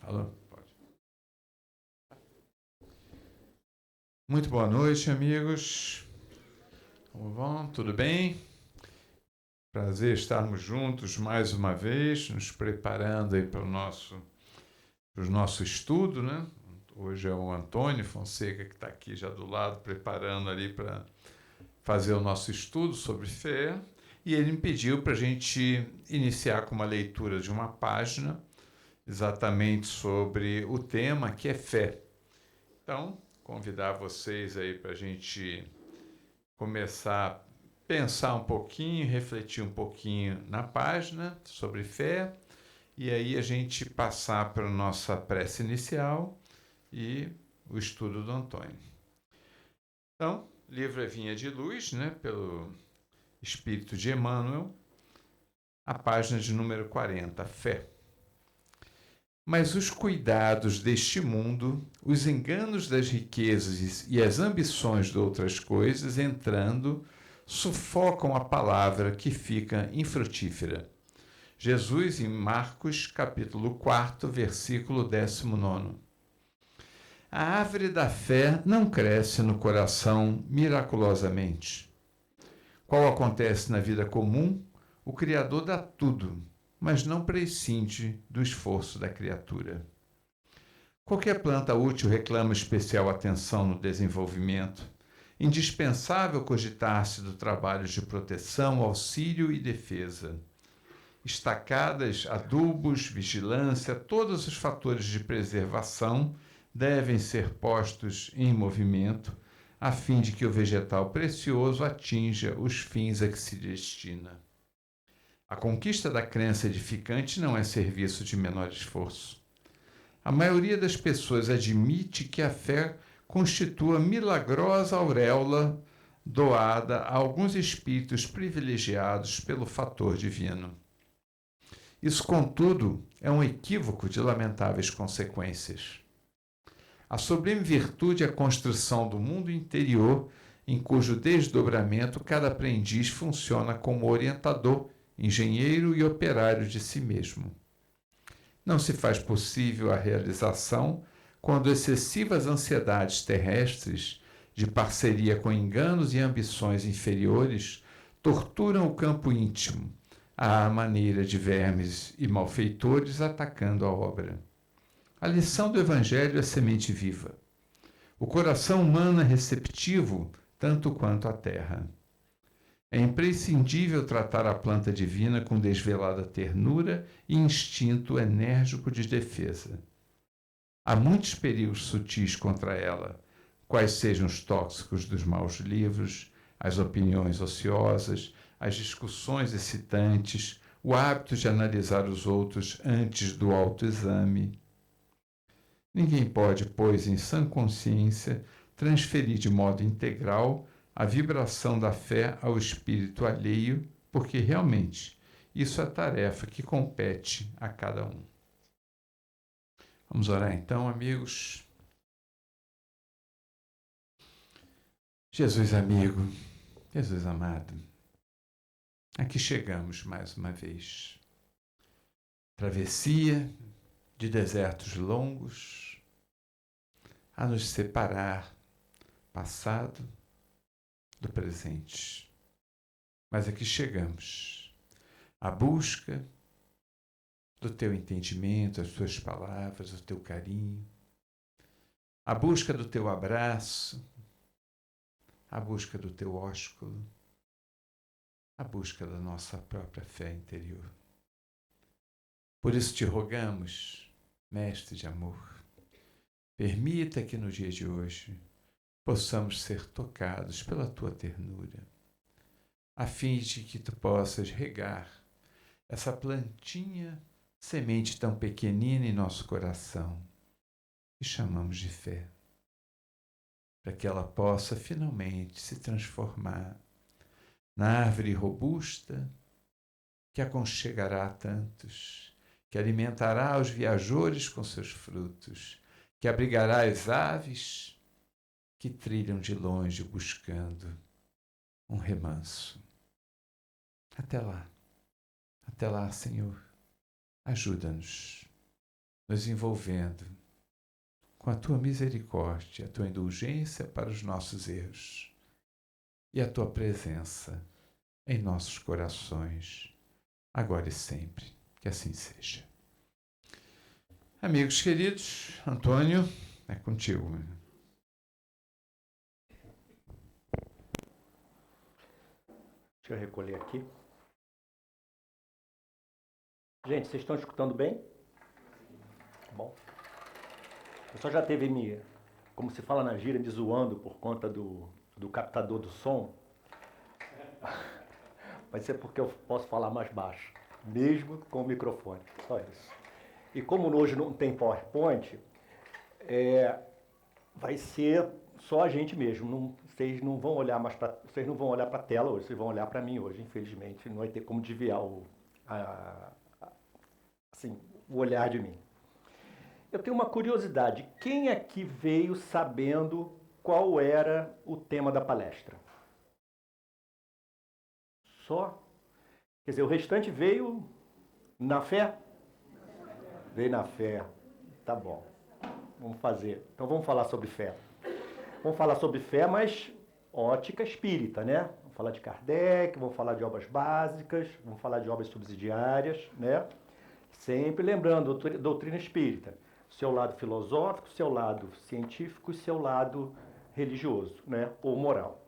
Alô? Pode. Muito boa noite, amigos. Como vão? Tudo bem? Prazer estarmos juntos mais uma vez, nos preparando aí para o nosso estudo, né? Hoje é o Antônio Fonseca que está aqui já do lado, preparando ali para fazer o nosso estudo sobre fé. E ele me pediu para a gente iniciar com uma leitura de uma página, exatamente sobre o tema que é fé. Então, convidar vocês aí para a gente começar a pensar um pouquinho, refletir um pouquinho na página sobre fé, e aí a gente passar para a nossa prece inicial e o estudo do Antônio. Então, livro é Vinha de Luz, né, pelo Espírito de Emmanuel, a página de número 40, Fé. Mas os cuidados deste mundo, os enganos das riquezas e as ambições de outras coisas entrando, sufocam a palavra que fica infrutífera. Jesus em Marcos, capítulo 4, versículo 19. A árvore da fé não cresce no coração miraculosamente. Qual acontece na vida comum, o Criador dá tudo, mas não prescinde do esforço da criatura. Qualquer planta útil reclama especial atenção no desenvolvimento. Indispensável cogitar-se do trabalho de proteção, auxílio e defesa. Estacadas, adubos, vigilância, todos os fatores de preservação devem ser postos em movimento, a fim de que o vegetal precioso atinja os fins a que se destina. A conquista da crença edificante não é serviço de menor esforço. A maioria das pessoas admite que a fé constitua milagrosa auréola doada a alguns espíritos privilegiados pelo fator divino. Isso, contudo, é um equívoco de lamentáveis consequências. A sublime virtude é a construção do mundo interior, em cujo desdobramento cada aprendiz funciona como orientador, engenheiro e operário de si mesmo. Não se faz possível a realização quando excessivas ansiedades terrestres, de parceria com enganos e ambições inferiores, torturam o campo íntimo, à maneira de vermes e malfeitores atacando a obra. A lição do Evangelho é semente viva. O coração humano é receptivo tanto quanto a terra. É imprescindível tratar a planta divina com desvelada ternura e instinto enérgico de defesa. Há muitos perigos sutis contra ela, quais sejam os tóxicos dos maus livros, as opiniões ociosas, as discussões excitantes, o hábito de analisar os outros antes do autoexame. Ninguém pode, pois, em sã consciência, transferir de modo integral a vibração da fé ao espírito alheio, porque realmente isso é tarefa que compete a cada um. Vamos orar então, amigos. Jesus amigo, Jesus amado, aqui chegamos mais uma vez. Travessia de desertos longos a nos separar passado do presente. Mas aqui chegamos. A busca do teu entendimento, as tuas palavras, o teu carinho, a busca do teu abraço, a busca do teu ósculo, a busca da nossa própria fé interior. Por isso te rogamos, Mestre de amor, permita que no dia de hoje possamos ser tocados pela tua ternura, a fim de que tu possas regar essa plantinha, semente tão pequenina em nosso coração, que chamamos de fé, para que ela possa finalmente se transformar na árvore robusta que aconchegará a tantos, que alimentará os viajores com seus frutos, que abrigará as aves que trilham de longe buscando um remanso. Até lá, Senhor, ajuda-nos nos envolvendo com a tua misericórdia, a tua indulgência para os nossos erros e a tua presença em nossos corações, agora e sempre. Que assim seja. Amigos queridos, Antônio, é contigo. Deixa eu recolher aqui. Gente, vocês estão escutando bem? Bom. O pessoal já teve me, como se fala na gíria, me zoando por conta do captador do som. Vai ser porque eu posso falar mais baixo, mesmo com o microfone. Só isso. E como hoje não tem PowerPoint, vai ser só a gente mesmo. Vocês não vão olhar mais para, vocês não vão olhar para a tela hoje, vocês vão olhar para mim hoje, infelizmente. Não vai ter como desviar assim, o olhar de mim. Eu tenho uma curiosidade. Quem aqui veio sabendo qual era o tema da palestra? Só? Quer dizer, o restante veio na fé? Veio na fé. Tá bom. Vamos fazer. Então vamos falar sobre fé. Vamos falar sobre fé, mas ótica espírita, né? Vamos falar de Kardec, vamos falar de obras básicas, vamos falar de obras subsidiárias, né? Sempre lembrando, doutrina espírita. Seu lado filosófico, seu lado científico e seu lado religioso, né? Ou moral.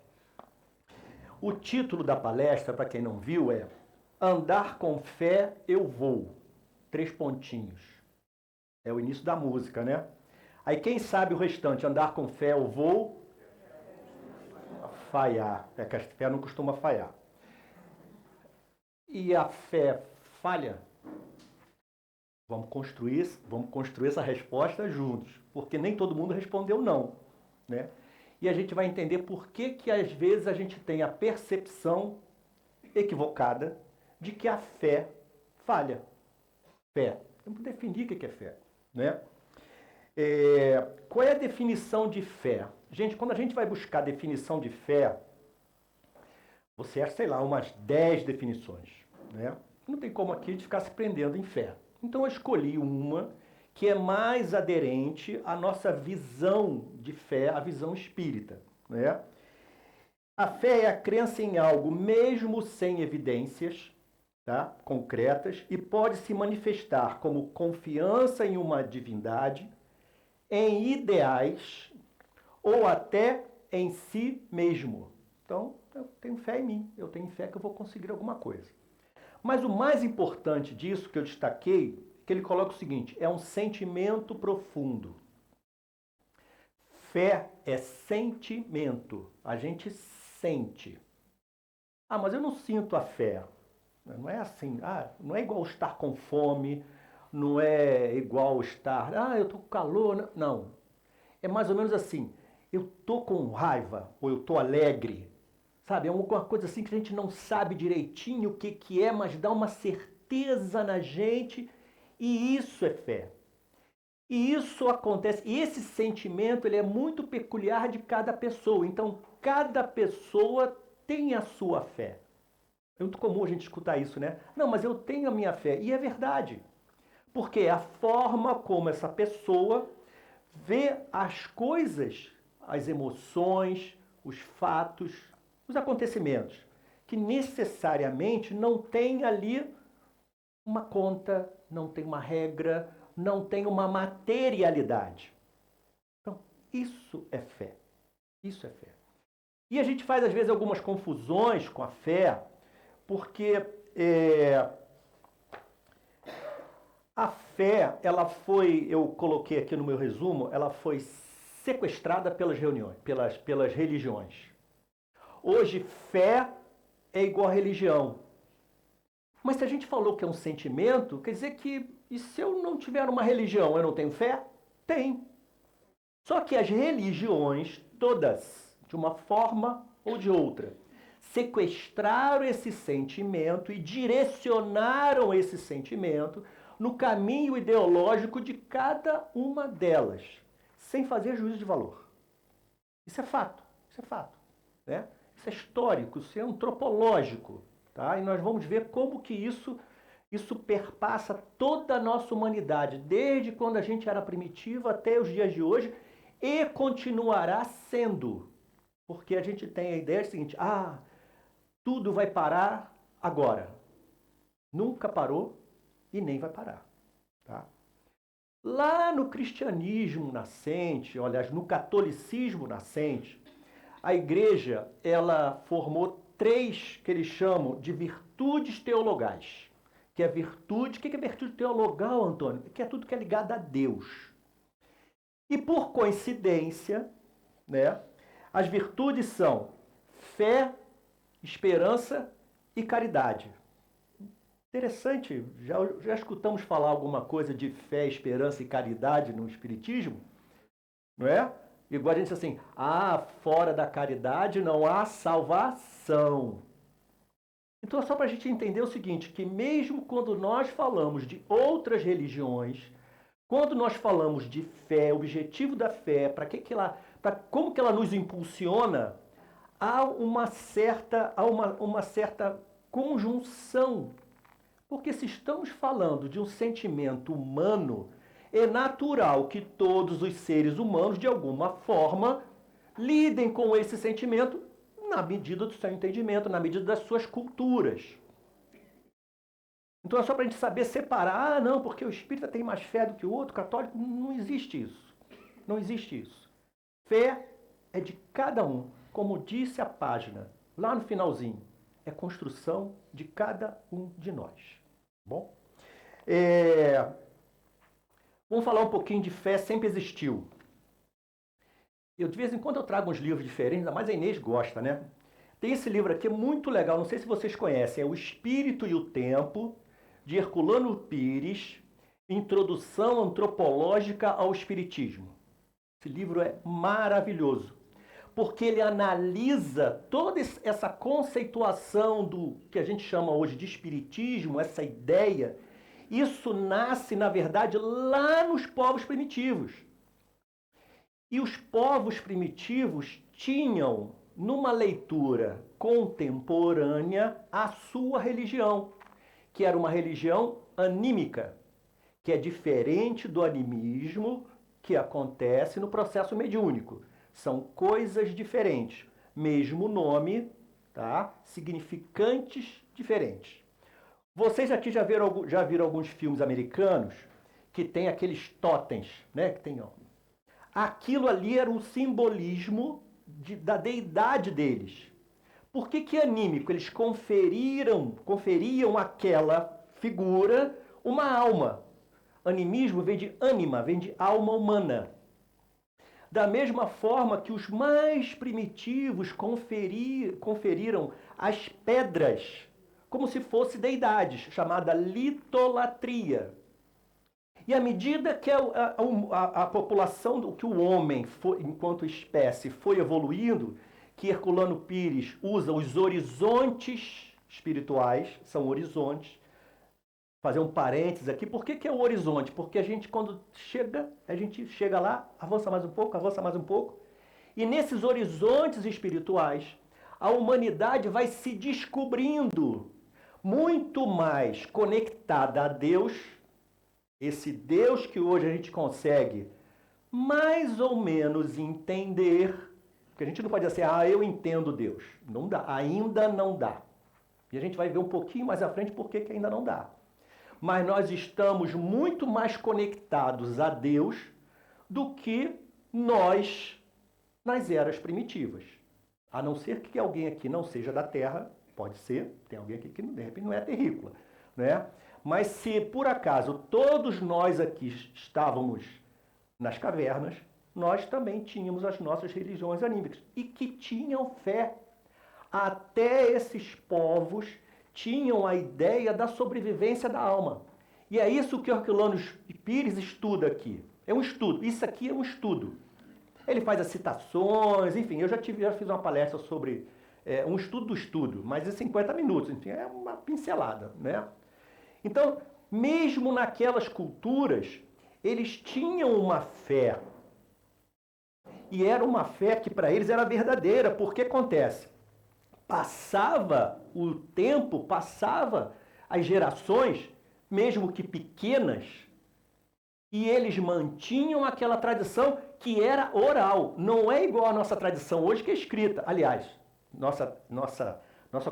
O título da palestra, para quem não viu, é Andar com Fé Eu Vou. 3 pontinhos. É o início da música, né? Aí quem sabe o restante, andar com fé eu vou falhar. É que a fé não costuma falhar. E a fé falha? Vamos construir essa resposta juntos, porque nem todo mundo respondeu não, né? E a gente vai entender por que às vezes a gente tem a percepção equivocada de que a fé falha. Fé. Vamos definir o que é fé, né? Qual é a definição de fé? Gente, quando a gente vai buscar a definição de fé, você acha, sei lá, umas 10 definições, né? Não tem como aqui a gente ficar se prendendo em fé. Então eu escolhi uma que é mais aderente à nossa visão de fé, a visão espírita, né? A fé é a crença em algo mesmo sem evidências, tá, concretas, e pode se manifestar como confiança em uma divindade, em ideais ou até em si mesmo. Então, eu tenho fé em mim, eu tenho fé que eu vou conseguir alguma coisa. Mas o mais importante disso que eu destaquei, que ele coloca o seguinte, é um sentimento profundo. Fé é sentimento, a gente sente. Ah, mas eu não sinto a fé. Não é assim, não é igual estar com fome, não é igual estar, eu tô com calor. Não. É mais ou menos assim, eu tô com raiva, ou eu tô alegre. Sabe, é uma coisa assim que a gente não sabe direitinho o que é, mas dá uma certeza na gente, e isso é fé. E isso acontece, e esse sentimento ele é muito peculiar de cada pessoa. Então, cada pessoa tem a sua fé. É muito comum a gente escutar isso, né? Não, mas eu tenho a minha fé. E é verdade. Porque é a forma como essa pessoa vê as coisas, as emoções, os fatos, os acontecimentos, que necessariamente não tem ali uma conta, não tem uma regra, não tem uma materialidade. Então, isso é fé. Isso é fé. E a gente faz, às vezes, algumas confusões com a fé, porque a fé, ela foi, eu coloquei aqui no meu resumo, ela foi sequestrada pelas pelas religiões. Hoje, fé é igual a religião. Mas se a gente falou que é um sentimento, quer dizer que, e se eu não tiver uma religião, eu não tenho fé? Tem. Só que as religiões, todas, de uma forma ou de outra, sequestraram esse sentimento e direcionaram esse sentimento no caminho ideológico de cada uma delas, sem fazer juízo de valor. Isso é fato, né? Isso é histórico, isso é antropológico, tá? E nós vamos ver como que isso Isso perpassa toda a nossa humanidade, desde quando a gente era primitivo até os dias de hoje, e continuará sendo. Porque a gente tem a ideia seguinte, tudo vai parar agora. Nunca parou e nem vai parar. Tá? Lá no cristianismo nascente, aliás, no catolicismo nascente, a igreja ela formou 3 que eles chamam de virtudes teologais. Que é virtude, o que é virtude teologal, Antônio? Que é tudo que é ligado a Deus. E por coincidência, né, as virtudes são fé, esperança e caridade. Interessante, já escutamos falar alguma coisa de fé, esperança e caridade no Espiritismo? Não é? Igual a gente diz assim, fora da caridade não há salvação. Então é só para a gente entender o seguinte, que mesmo quando nós falamos de outras religiões, quando nós falamos de fé, o objetivo da fé, como que ela nos impulsiona, há uma certa conjunção. Porque se estamos falando de um sentimento humano, é natural que todos os seres humanos, de alguma forma, lidem com esse sentimento na medida do seu entendimento, na medida das suas culturas. Então é só para a gente saber separar, não, porque o espírita tem mais fé do que o outro, o católico, não existe isso. Não existe isso. Fé é de cada um, como disse a página, lá no finalzinho, é construção de cada um de nós. Bom? Vamos falar um pouquinho de fé sempre existiu. De vez em quando eu trago uns livros diferentes, ainda mais a Inês gosta, né? Tem esse livro aqui muito legal, não sei se vocês conhecem, é O Espírito e o Tempo, de Herculano Pires, Introdução Antropológica ao Espiritismo. Esse livro é maravilhoso, porque ele analisa toda essa conceituação do que a gente chama hoje de espiritismo, essa ideia. Isso nasce, na verdade, lá nos povos primitivos. E os povos primitivos tinham, numa leitura contemporânea, a sua religião, que era uma religião anímica, que é diferente do animismo que acontece no processo mediúnico. São coisas diferentes, mesmo nome, tá? Significantes diferentes. Vocês aqui já viram alguns filmes americanos que tem aqueles totens, né? Que tem, aquilo ali era um simbolismo da deidade deles. Por que anímico? Eles conferiam àquela figura uma alma. Animismo vem de ânima, vem de alma humana. Da mesma forma que os mais primitivos conferiram às pedras como se fossem deidades, chamada litolatria. E à medida que a população, que o homem, enquanto espécie, foi evoluindo, que Herculano Pires usa os horizontes espirituais, são horizontes. Fazer um parênteses aqui, por que é o horizonte? Porque a gente chega lá, avança mais um pouco, e nesses horizontes espirituais, a humanidade vai se descobrindo muito mais conectada a Deus, esse Deus que hoje a gente consegue mais ou menos entender, porque a gente não pode dizer assim, eu entendo Deus. Não dá, ainda não dá. E a gente vai ver um pouquinho mais à frente por que ainda não dá. Mas nós estamos muito mais conectados a Deus do que nós nas eras primitivas. A não ser que alguém aqui não seja da Terra, pode ser, tem alguém aqui que de repente não é terrícola, né? Mas se por acaso todos nós aqui estávamos nas cavernas, nós também tínhamos as nossas religiões anímicas e que tinham fé. Até esses povos tinham a ideia da sobrevivência da alma. E é isso que Herculano Pires estuda aqui. É um estudo. Isso aqui é um estudo. Ele faz as citações, enfim, eu já fiz uma palestra sobre um estudo do estudo, mas em 50 minutos, enfim, é uma pincelada, né? Então, mesmo naquelas culturas, eles tinham uma fé. E era uma fé que para eles era verdadeira, porque acontece? Passava o tempo, passava as gerações, mesmo que pequenas, e eles mantinham aquela tradição que era oral. Não é igual à nossa tradição hoje, que é escrita. Aliás, nossa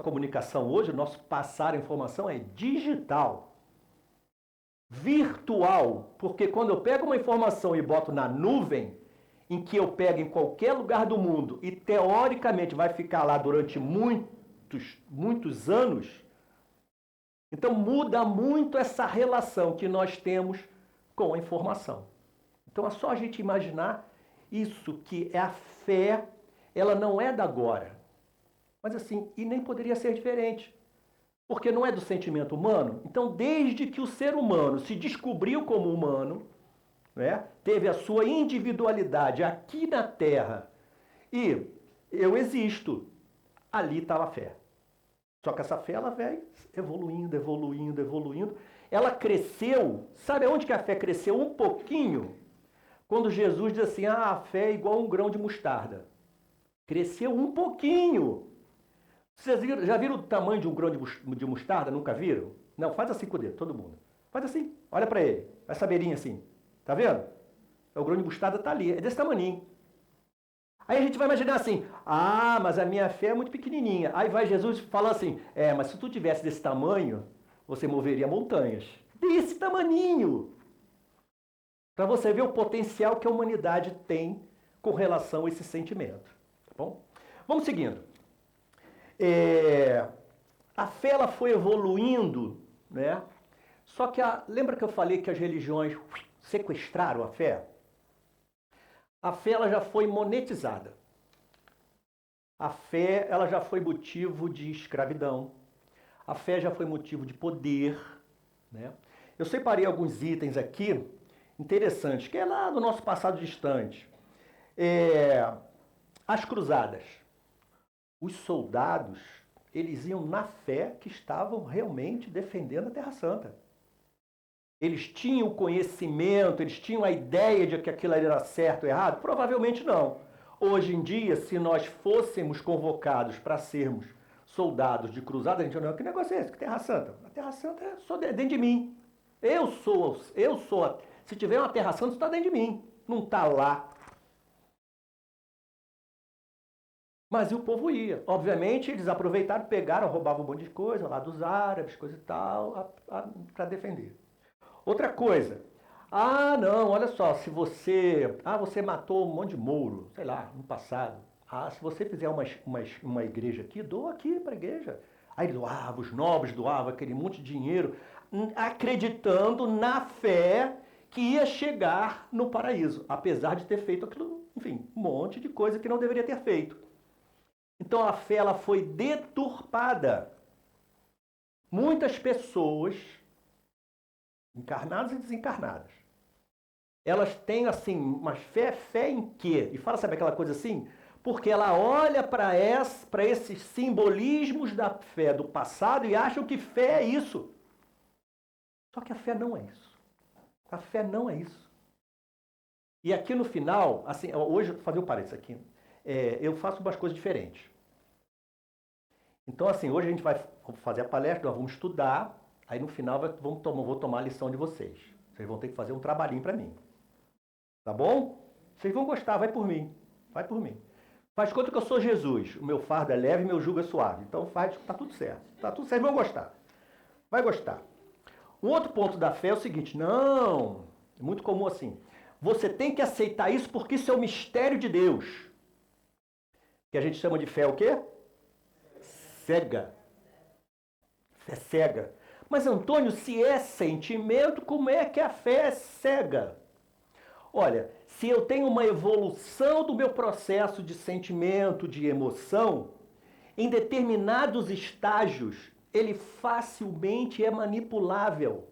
comunicação hoje, nosso passar a informação é digital, virtual, porque quando eu pego uma informação e boto na nuvem, em que eu pego em qualquer lugar do mundo e teoricamente vai ficar lá durante muitos anos, então muda muito essa relação que nós temos com a informação. Então é só a gente imaginar isso, que é a fé, ela não é da agora. Mas assim, e nem poderia ser diferente, porque não é do sentimento humano. Então, desde que o ser humano se descobriu como humano, né, teve a sua individualidade aqui na Terra e eu existo, ali estava a fé. Só que essa fé, ela vai evoluindo, evoluindo, evoluindo. Ela cresceu, sabe aonde que a fé cresceu? Um pouquinho, quando Jesus diz assim, a fé é igual a um grão de mostarda. Cresceu um pouquinho. Vocês já viram o tamanho de um grão de mostarda? Nunca viram? Não, faz assim com o dedo, todo mundo. Faz assim, olha para ele, essa beirinha assim. Tá vendo? O grão de mostarda tá ali, é desse tamaninho. Aí a gente vai imaginar assim, mas a minha fé é muito pequenininha. Aí vai Jesus falar assim, mas se tu tivesse desse tamanho, você moveria montanhas. Desse tamaninho. Para você ver o potencial que a humanidade tem com relação a esse sentimento. Tá bom? Vamos seguindo. A fé, ela foi evoluindo, né? Só que, lembra que eu falei que as religiões sequestraram a fé? A fé, ela já foi monetizada. A fé, ela já foi motivo de escravidão. A fé já foi motivo de poder, né? Eu separei alguns itens aqui interessantes, que é lá do nosso passado distante. As cruzadas. Os soldados, eles iam na fé que estavam realmente defendendo a Terra Santa. Eles tinham o conhecimento, eles tinham a ideia de que aquilo era certo ou errado? Provavelmente não. Hoje em dia, se nós fôssemos convocados para sermos soldados de cruzada, a gente não, que negócio é esse? Que Terra Santa? A Terra Santa é só dentro de mim. Eu sou. Se tiver uma Terra Santa, está dentro de mim. Não está lá. Mas o povo ia. Obviamente, eles aproveitaram, pegaram, roubavam um monte de coisa lá dos árabes, coisa e tal, para defender. Outra coisa. Não, olha só, se você... você matou um monte de mouro, sei lá, no passado. Se você fizer uma igreja aqui, doa aqui para a igreja. Aí doava, os nobres doavam aquele monte de dinheiro, acreditando na fé que ia chegar no paraíso, apesar de ter feito aquilo, enfim, um monte de coisa que não deveria ter feito. Então a fé, ela foi deturpada. Muitas pessoas, encarnadas e desencarnadas, elas têm assim, uma fé em quê? E fala, sabe aquela coisa assim? Porque ela olha para esses simbolismos da fé do passado e acham que fé é isso. Só que a fé não é isso. A fé não é isso. E aqui no final, assim, hoje, vou fazer um parênteses aqui, eu faço umas coisas diferentes. Então, assim, hoje a gente vai fazer a palestra, nós vamos estudar, aí no final vou tomar a lição de vocês. Vocês vão ter que fazer um trabalhinho para mim. Tá bom? Vocês vão gostar, vai por mim. Vai por mim. Faz conta que eu sou Jesus. O meu fardo é leve e meu jugo é suave. Então tá tudo certo. Tá tudo certo, vão gostar. Vai gostar. Um outro ponto da fé é o seguinte, não, é muito comum assim. Você tem que aceitar isso porque isso é o mistério de Deus. Que a gente chama de fé o quê? Cega. Fé cega. Mas, Antônio, se é sentimento, como é que a fé é cega? Olha, se eu tenho uma evolução do meu processo de sentimento, de emoção, em determinados estágios, ele facilmente é manipulável.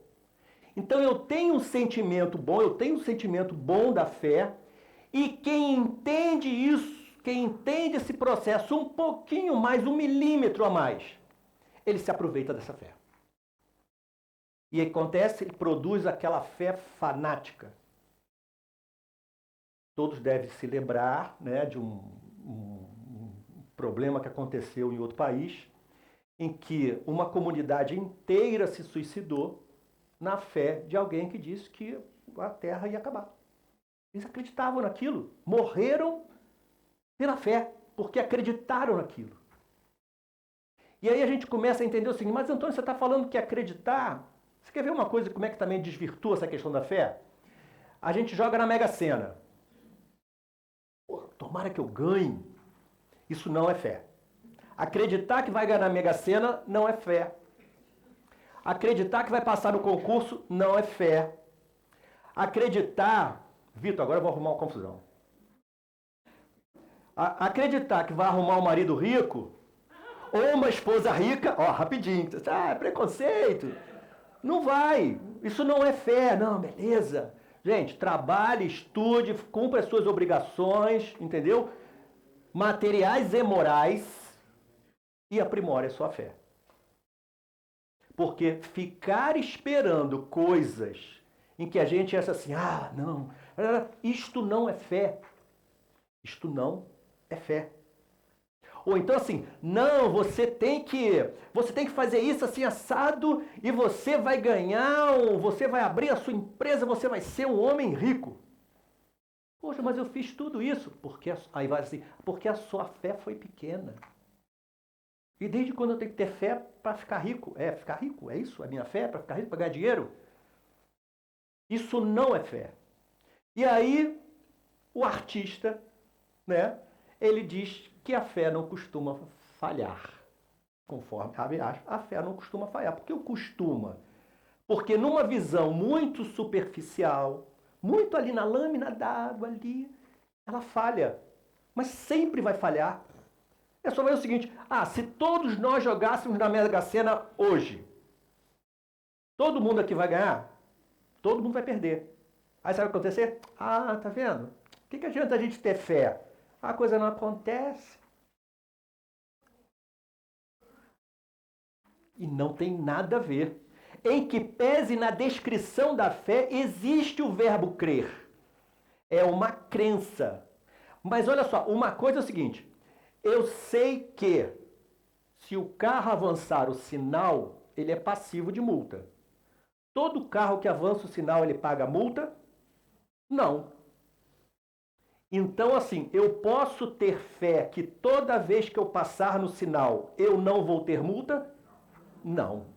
Então eu tenho um sentimento bom da fé, e quem entende isso, quem entende esse processo um pouquinho mais, 1 milímetro a mais, ele se aproveita dessa fé. E acontece, ele produz aquela fé fanática. Todos devem se lembrar, né, de um problema que aconteceu em outro país, em que uma comunidade inteira se suicidou na fé de alguém que disse que a Terra ia acabar. Eles acreditavam naquilo, morreram pela fé, porque acreditaram naquilo. E aí a gente começa a entender o seguinte, mas Antônio, você está falando que acreditar... Você quer ver uma coisa, como é que também desvirtua essa questão da fé? A gente joga na Mega Sena. Pô, tomara que eu ganhe. Isso não é fé. Acreditar que vai ganhar na Mega Sena não é fé. Acreditar que vai passar no concurso não é fé. Acreditar... Vitor, agora eu vou arrumar uma confusão. Acreditar que vai arrumar um marido rico ou uma esposa rica, ó, rapidinho, é preconceito. Não vai. Isso não é fé. Não, beleza. Gente, trabalhe, estude, cumpra as suas obrigações, entendeu? Materiais e morais e aprimore a sua fé. Porque ficar esperando coisas em que a gente acha assim, não, isto não é fé. Isto não é fé. Ou então assim, não, você tem que fazer isso assim assado e você vai ganhar, você vai abrir a sua empresa, você vai ser um homem rico. Poxa, mas eu fiz tudo isso. Aí vai assim, porque a sua fé foi pequena. E desde quando eu tenho que ter fé para ficar rico? Ficar rico, é isso? A minha fé para ficar rico, para ganhar dinheiro? Isso não é fé. E aí, o artista, né, ele diz que a fé não costuma falhar. Conforme, abre aspas, a fé não costuma falhar. Por que o costuma? Porque numa visão muito superficial, muito ali na lâmina d'água ali, ela falha. Mas sempre vai falhar. É só ver o seguinte, se todos nós jogássemos na Mega Sena hoje, todo mundo aqui vai ganhar? Todo mundo vai perder. Aí sabe o que vai acontecer? Tá vendo? O que adianta a gente ter fé? A coisa não acontece. E não tem nada a ver. Em que pese na descrição da fé, existe o verbo crer. É uma crença. Mas olha só, uma coisa é o seguinte, eu sei que se o carro avançar o sinal, ele é passivo de multa. Todo carro que avança o sinal, ele paga multa? Não. Então, assim, eu posso ter fé que toda vez que eu passar no sinal, eu não vou ter multa? Não.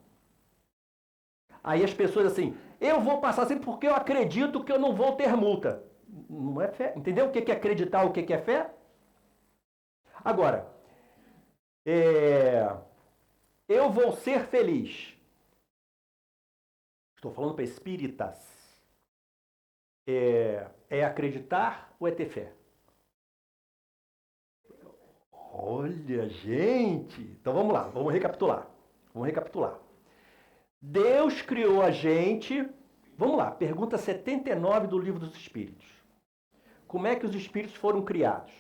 Aí as pessoas assim, eu vou passar assim porque eu acredito que eu não vou ter multa. Não é fé. Entendeu o que é acreditar, o que é fé? Agora, eu vou ser feliz. Estou falando para espíritas. É acreditar ou é ter fé? Olha, gente! Então vamos lá, vamos recapitular. Deus criou a gente... Vamos lá, pergunta 79 do Livro dos Espíritos. Como é que os espíritos foram criados?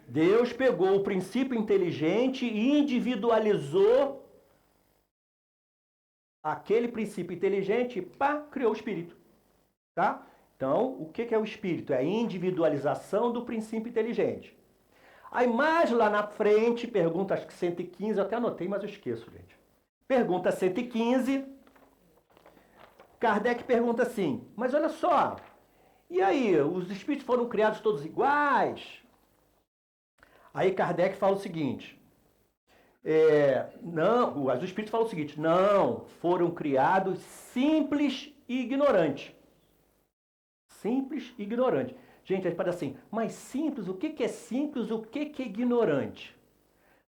Deus pegou o princípio inteligente e individualizou aquele princípio inteligente e criou o espírito. Tá? Então, o que é o espírito? É a individualização do princípio inteligente. Aí mais lá na frente, pergunta acho que 115, eu até anotei, mas eu esqueço, gente. Pergunta 115, Kardec pergunta assim, mas olha só, e aí, os espíritos foram criados todos iguais? Aí Kardec fala o seguinte, os espíritos falam o seguinte, não, foram criados simples e ignorantes. Simples e ignorante. Gente, a gente fala assim, mas simples, o que é simples, o que é ignorante?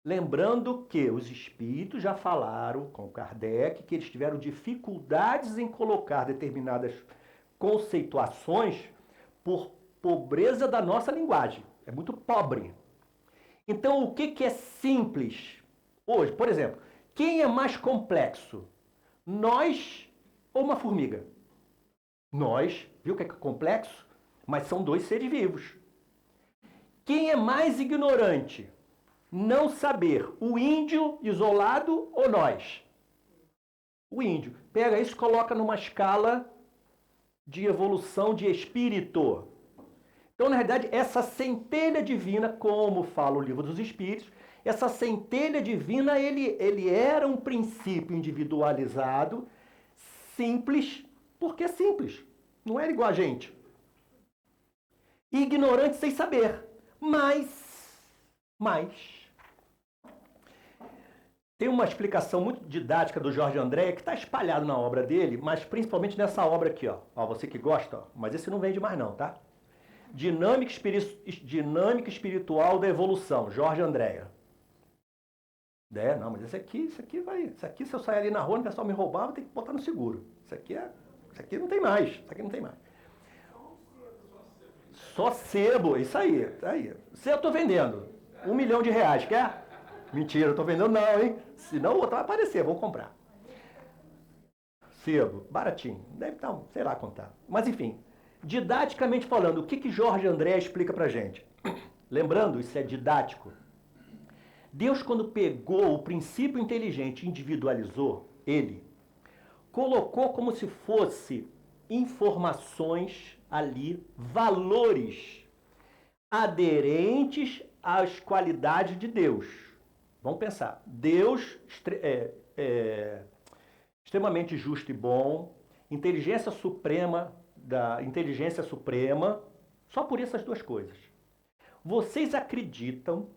Lembrando que os espíritos já falaram com Kardec que eles tiveram dificuldades em colocar determinadas conceituações por pobreza da nossa linguagem. É muito pobre. Então, o que é simples? Hoje, por exemplo, quem é mais complexo? Nós ou uma formiga? Nós, viu o que é complexo? Mas são dois seres vivos. Quem é mais ignorante? Não saber, o índio isolado ou nós? O índio. Pega isso e coloca numa escala de evolução de espírito. Então, na realidade, essa centelha divina, como fala o Livro dos Espíritos, essa centelha divina, ele era um princípio individualizado, simples, porque é simples. Não era igual a gente. E ignorante sem saber. Mas, tem uma explicação muito didática do Jorge André, que está espalhado na obra dele, mas principalmente nessa obra aqui, ó. Ó, você que gosta, ó, mas esse não vende mais não, tá? Dinâmica espiritual da evolução, Jorge Andréa. Não, mas esse aqui se eu sair ali na rua, o pessoal me roubar, vou ter que botar no seguro. Isso aqui não tem mais, isso aqui não tem mais. Só sebo, isso aí. Se eu tô vendendo R$1 milhão, quer? Mentira, eu tô vendendo não, hein? Senão o outro vai aparecer, vou comprar. Sebo, baratinho, deve estar, sei lá quanto tá. Mas enfim, didaticamente falando, o que Jorge André explica pra gente? Lembrando, isso é didático. Deus, quando pegou o princípio inteligente e individualizou ele, colocou como se fosse informações ali, valores aderentes às qualidades de Deus. Vamos pensar, Deus extremamente justo e bom, inteligência suprema, só por essas duas coisas. Vocês acreditam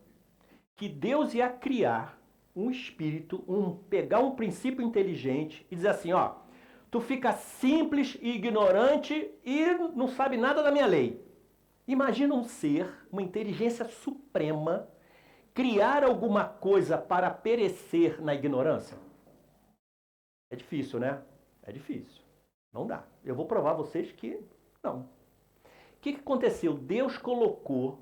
que Deus ia criar um espírito, pegar um princípio inteligente e dizer assim, ó, tu fica simples e ignorante e não sabe nada da minha lei. Imagina um ser, uma inteligência suprema, criar alguma coisa para perecer na ignorância? É difícil, né? É difícil. Não dá. Eu vou provar a vocês que não. O que aconteceu? Deus colocou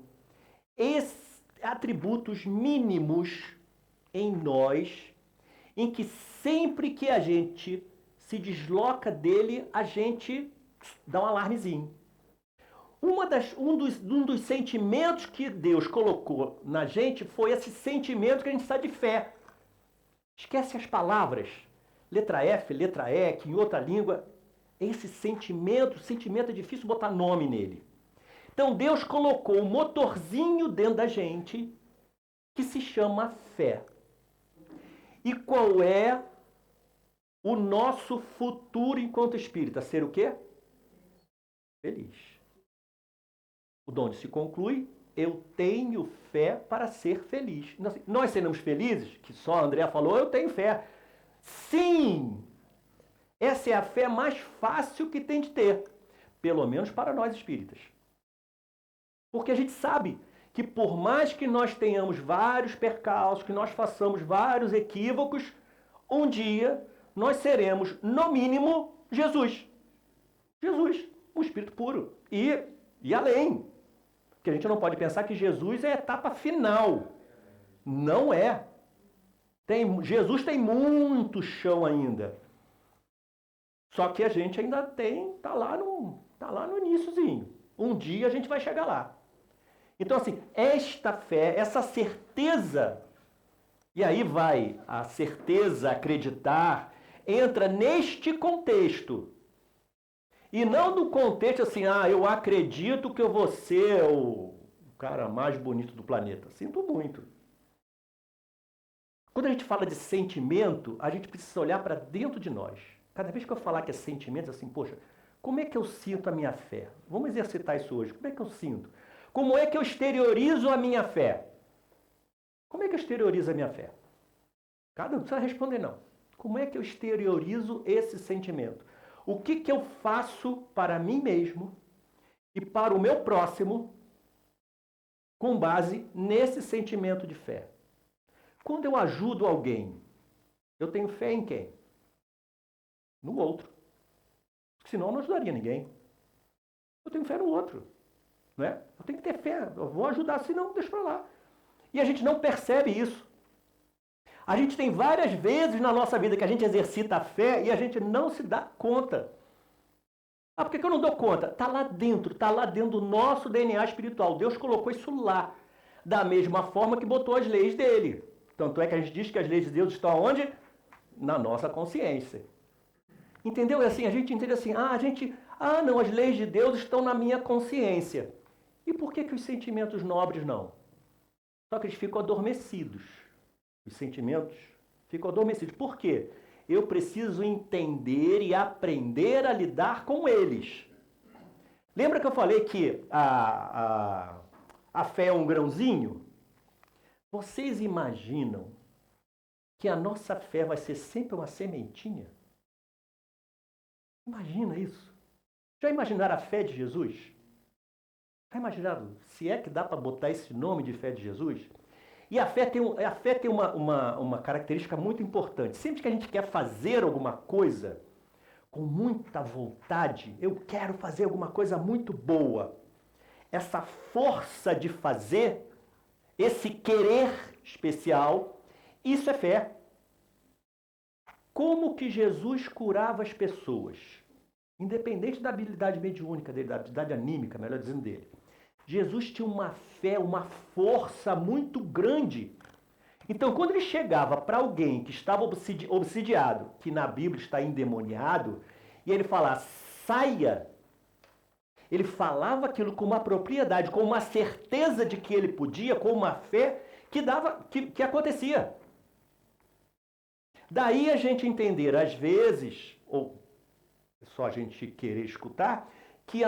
esses atributos mínimos em nós, em que sempre que a gente se desloca dele, a gente dá um alarmezinho. Um dos sentimentos que Deus colocou na gente foi esse sentimento que a gente está de fé. Esquece as palavras. Letra F, letra E, que em outra língua. Esse sentimento é difícil botar nome nele. Então Deus colocou um motorzinho dentro da gente que se chama fé. E qual é o nosso futuro enquanto espírita? Ser o quê? Feliz. O donde se conclui, eu tenho fé para ser feliz. Nós seremos felizes? Que só a André falou, eu tenho fé. Sim! Essa é a fé mais fácil que tem de ter. Pelo menos para nós espíritas. Porque a gente sabe que por mais que nós tenhamos vários percalços, que nós façamos vários equívocos, um dia nós seremos, no mínimo, Jesus. Jesus, um espírito puro. E além. Porque a gente não pode pensar que Jesus é a etapa final. Não é. Jesus tem muito chão ainda. Só que a gente ainda tá lá no iniciozinho. Um dia a gente vai chegar lá. Então, assim, esta fé, essa certeza, e aí vai a certeza, acreditar, entra neste contexto. E não no contexto assim, eu acredito que eu vou ser o cara mais bonito do planeta. Sinto muito. Quando a gente fala de sentimento, a gente precisa olhar para dentro de nós. Cada vez que eu falar que é sentimento, assim, poxa, como é que eu sinto a minha fé? Vamos exercitar isso hoje. Como é que eu sinto? Como é que eu exteriorizo a minha fé? Como é que eu exteriorizo a minha fé? Cada um precisa responder não. Como é que eu exteriorizo esse sentimento? O que eu faço para mim mesmo e para o meu próximo com base nesse sentimento de fé? Quando eu ajudo alguém, eu tenho fé em quem? No outro. Senão eu não ajudaria ninguém. Eu tenho fé no outro. Não é? Eu tenho que ter fé. Eu vou ajudar, senão deixa para lá. E a gente não percebe isso. A gente tem várias vezes na nossa vida que a gente exercita a fé e a gente não se dá conta. Por que eu não dou conta? Está lá dentro do nosso DNA espiritual. Deus colocou isso lá. Da mesma forma que botou as leis dele. Tanto é que a gente diz que as leis de Deus estão onde? Na nossa consciência. Entendeu? E assim, a gente entende assim, não, as leis de Deus estão na minha consciência. E por que os sentimentos nobres não? Só que eles ficam adormecidos. Os sentimentos ficam adormecidos. Por quê? eu preciso entender e aprender a lidar com eles. Lembra que eu falei que a fé é um grãozinho? Vocês imaginam que a nossa fé vai ser sempre uma sementinha? Imagina isso. Já imaginaram a fé de Jesus? Já imaginaram se é que dá para botar esse nome de fé de Jesus? E a fé tem uma característica muito importante. Sempre que a gente quer fazer alguma coisa com muita vontade, eu quero fazer alguma coisa muito boa. Essa força de fazer, esse querer especial, isso é fé. Como que Jesus curava as pessoas? Independente da habilidade mediúnica dele, da habilidade anímica, melhor dizendo, dele. Jesus tinha uma fé, uma força muito grande. Então, quando ele chegava para alguém que estava obsidiado, que na Bíblia está endemoniado, e ele falava, saia, ele falava aquilo com uma propriedade, com uma certeza de que ele podia, com uma fé que acontecia. Daí a gente entender, às vezes, ou só a gente querer escutar, que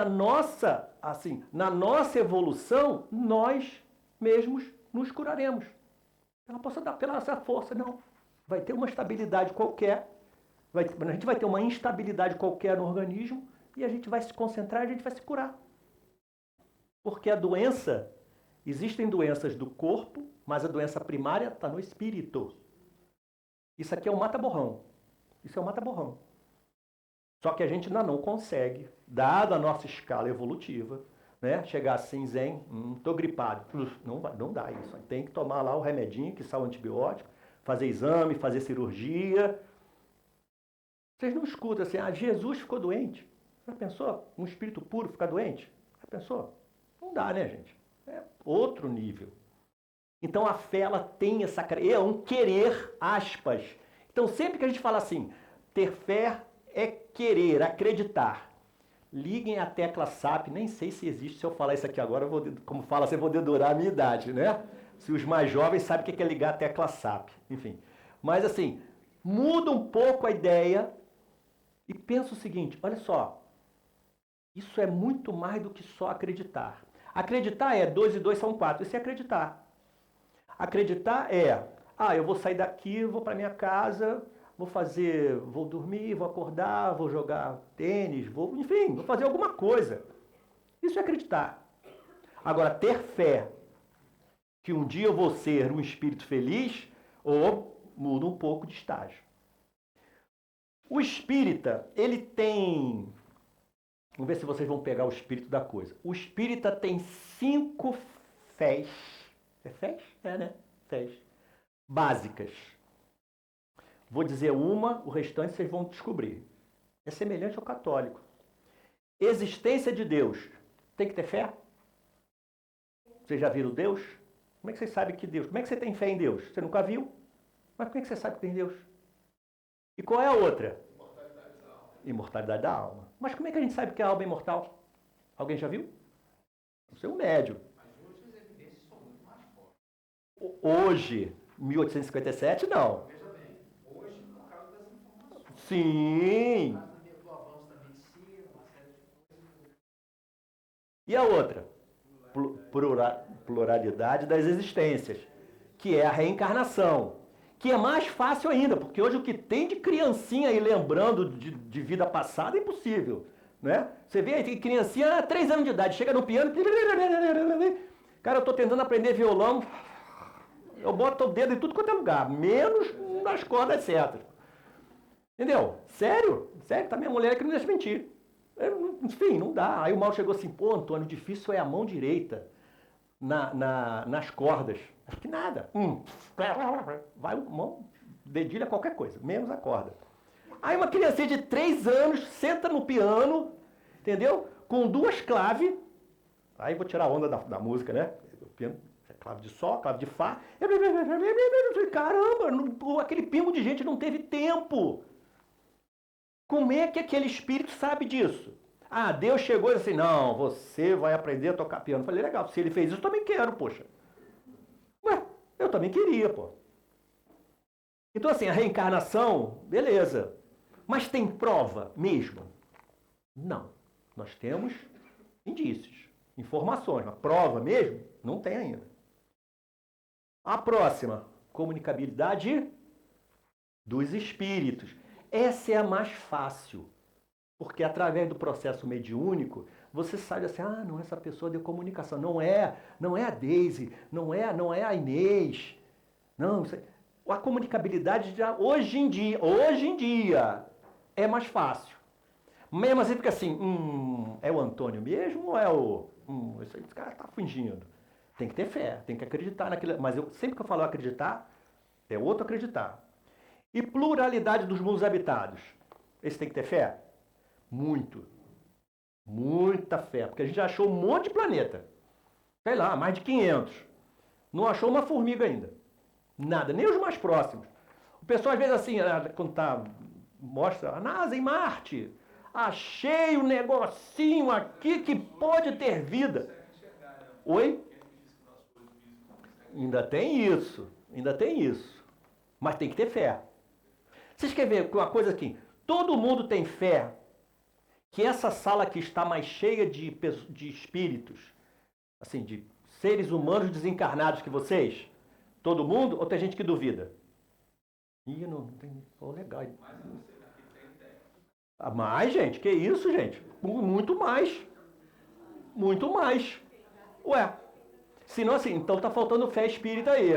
na nossa evolução, nós mesmos nos curaremos. Pela nossa força, não. Vai ter uma estabilidade qualquer, a gente vai ter uma instabilidade qualquer no organismo e a gente vai se concentrar e a gente vai se curar. Porque a doença, existem doenças do corpo, mas a doença primária está no espírito. Isso aqui é um mata-borrão. Isso é um mata-borrão. Só que a gente ainda não consegue, dada a nossa escala evolutiva, né, chegar assim, zen, estou gripado. Não dá isso. Tem que tomar lá o remedinho, que são o antibiótico, fazer exame, fazer cirurgia. Vocês não escutam assim, Jesus ficou doente. Já pensou? Um espírito puro ficar doente? Já pensou? Não dá, né, gente? É outro nível. Então a fé, ela tem essa... É um querer, aspas. Então sempre que a gente fala assim, ter fé é querer, acreditar. Liguem a tecla SAP, nem sei se existe, se eu falar isso aqui agora, como fala, eu vou dedurar a minha idade, né? Se os mais jovens sabem o que é ligar a tecla SAP, enfim. Mas assim, muda um pouco a ideia e pensa o seguinte, olha só, isso é muito mais do que só acreditar. Acreditar é 2 e 2 são 4, isso é acreditar. Acreditar é, eu vou sair daqui, vou para minha casa, vou dormir, vou acordar, vou jogar tênis, enfim, vou fazer alguma coisa. Isso é acreditar. Agora, ter fé que um dia eu vou ser um espírito feliz, ou muda um pouco de estágio. O espírita, ele tem... Vamos ver se vocês vão pegar o espírito da coisa. O espírita tem 5 fés. É fés? É, né? Fés. Básicas. Vou dizer uma, o restante vocês vão descobrir. É semelhante ao católico. Existência de Deus. Tem que ter fé? Vocês já viram Deus? Como é que vocês sabem que Deus... Como é que você tem fé em Deus? Você nunca viu? Mas como é que você sabe que tem Deus? E qual é a outra? Imortalidade da alma. Imortalidade da alma. Mas como é que a gente sabe que a alma é imortal? Alguém já viu? Você é um médium. As outras evidências são muito mais fortes. Hoje, 1857, não. Sim. E a outra? Pluralidade das existências, que é a reencarnação. Que é mais fácil ainda, porque hoje o que tem de criancinha aí lembrando de vida passada é impossível. Né? Você vê aí, criancinha, 3 anos de idade, chega no piano... Cara, eu estou tentando aprender violão, eu boto o dedo em tudo quanto é lugar, menos nas cordas certas. Entendeu? Sério? Sério, tá minha mulher que não deixa mentir. Enfim, não dá. Aí o mal chegou assim, pô, Antônio, difícil é a mão direita nas cordas. Acho que nada. Vai o mão, dedilha qualquer coisa, menos a corda. Aí uma criancinha de 3 anos senta no piano, entendeu? Com 2 claves. Aí vou tirar a onda da música, né? O piano, clave de sol, clave de fá. Caramba, aquele pingo de gente não teve tempo. Como é que aquele espírito sabe disso? Deus chegou e disse assim, não, você vai aprender a tocar piano. Eu falei, legal, se ele fez isso, eu também quero, poxa. Ué, eu também queria, pô. Então, assim, a reencarnação, beleza. Mas tem prova mesmo? Não. Nós temos indícios, informações. Mas prova mesmo? Não tem ainda. A próxima, comunicabilidade dos espíritos. Essa é a mais fácil. Porque através do processo mediúnico, você sabe assim, ah, não, essa pessoa deu comunicação. Não é a Deise, não é a Inês. Não, a comunicabilidade já hoje em dia é mais fácil. Mesmo assim fica assim, é o Antônio mesmo ou é o... esse cara tá fingindo. Tem que ter fé, tem que acreditar naquilo. Mas sempre que eu falo acreditar, é outro acreditar. E pluralidade dos mundos habitados. Esse tem que ter fé? Muito. Muita fé. Porque a gente já achou um monte de planeta. Sei lá, mais de 500. Não achou uma formiga ainda. Nada, nem os mais próximos. O pessoal às vezes assim, quando mostra a NASA em Marte, achei um negocinho aqui que pode ter vida. Oi? Ainda tem isso. Mas tem que ter fé. Vocês querem ver uma coisa aqui? Todo mundo tem fé que essa sala aqui está mais cheia de espíritos, assim, de seres humanos desencarnados que vocês? Todo mundo? Ou tem gente que duvida? Ih, não tem... Pô, legal. Mais, gente? Que isso, gente? Muito mais. Muito mais. Ué. Se não, assim, então tá faltando fé espírita aí.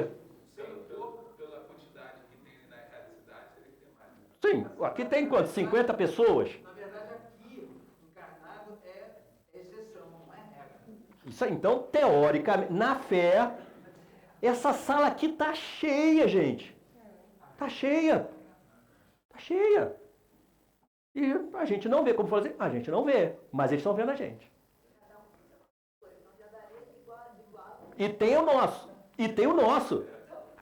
Pela quantidade que tem na erradicidade, teria que ter mais. Sim. Aqui tem quanto? 50 pessoas? Na verdade, aqui, encarnado é exceção, não é regra. Isso aí, então, teoricamente, na fé, essa sala aqui tá cheia, gente. Tá cheia. Tá cheia. E a gente não vê, como falou assim, a gente não vê, mas eles estão vendo a gente. E tem o nosso.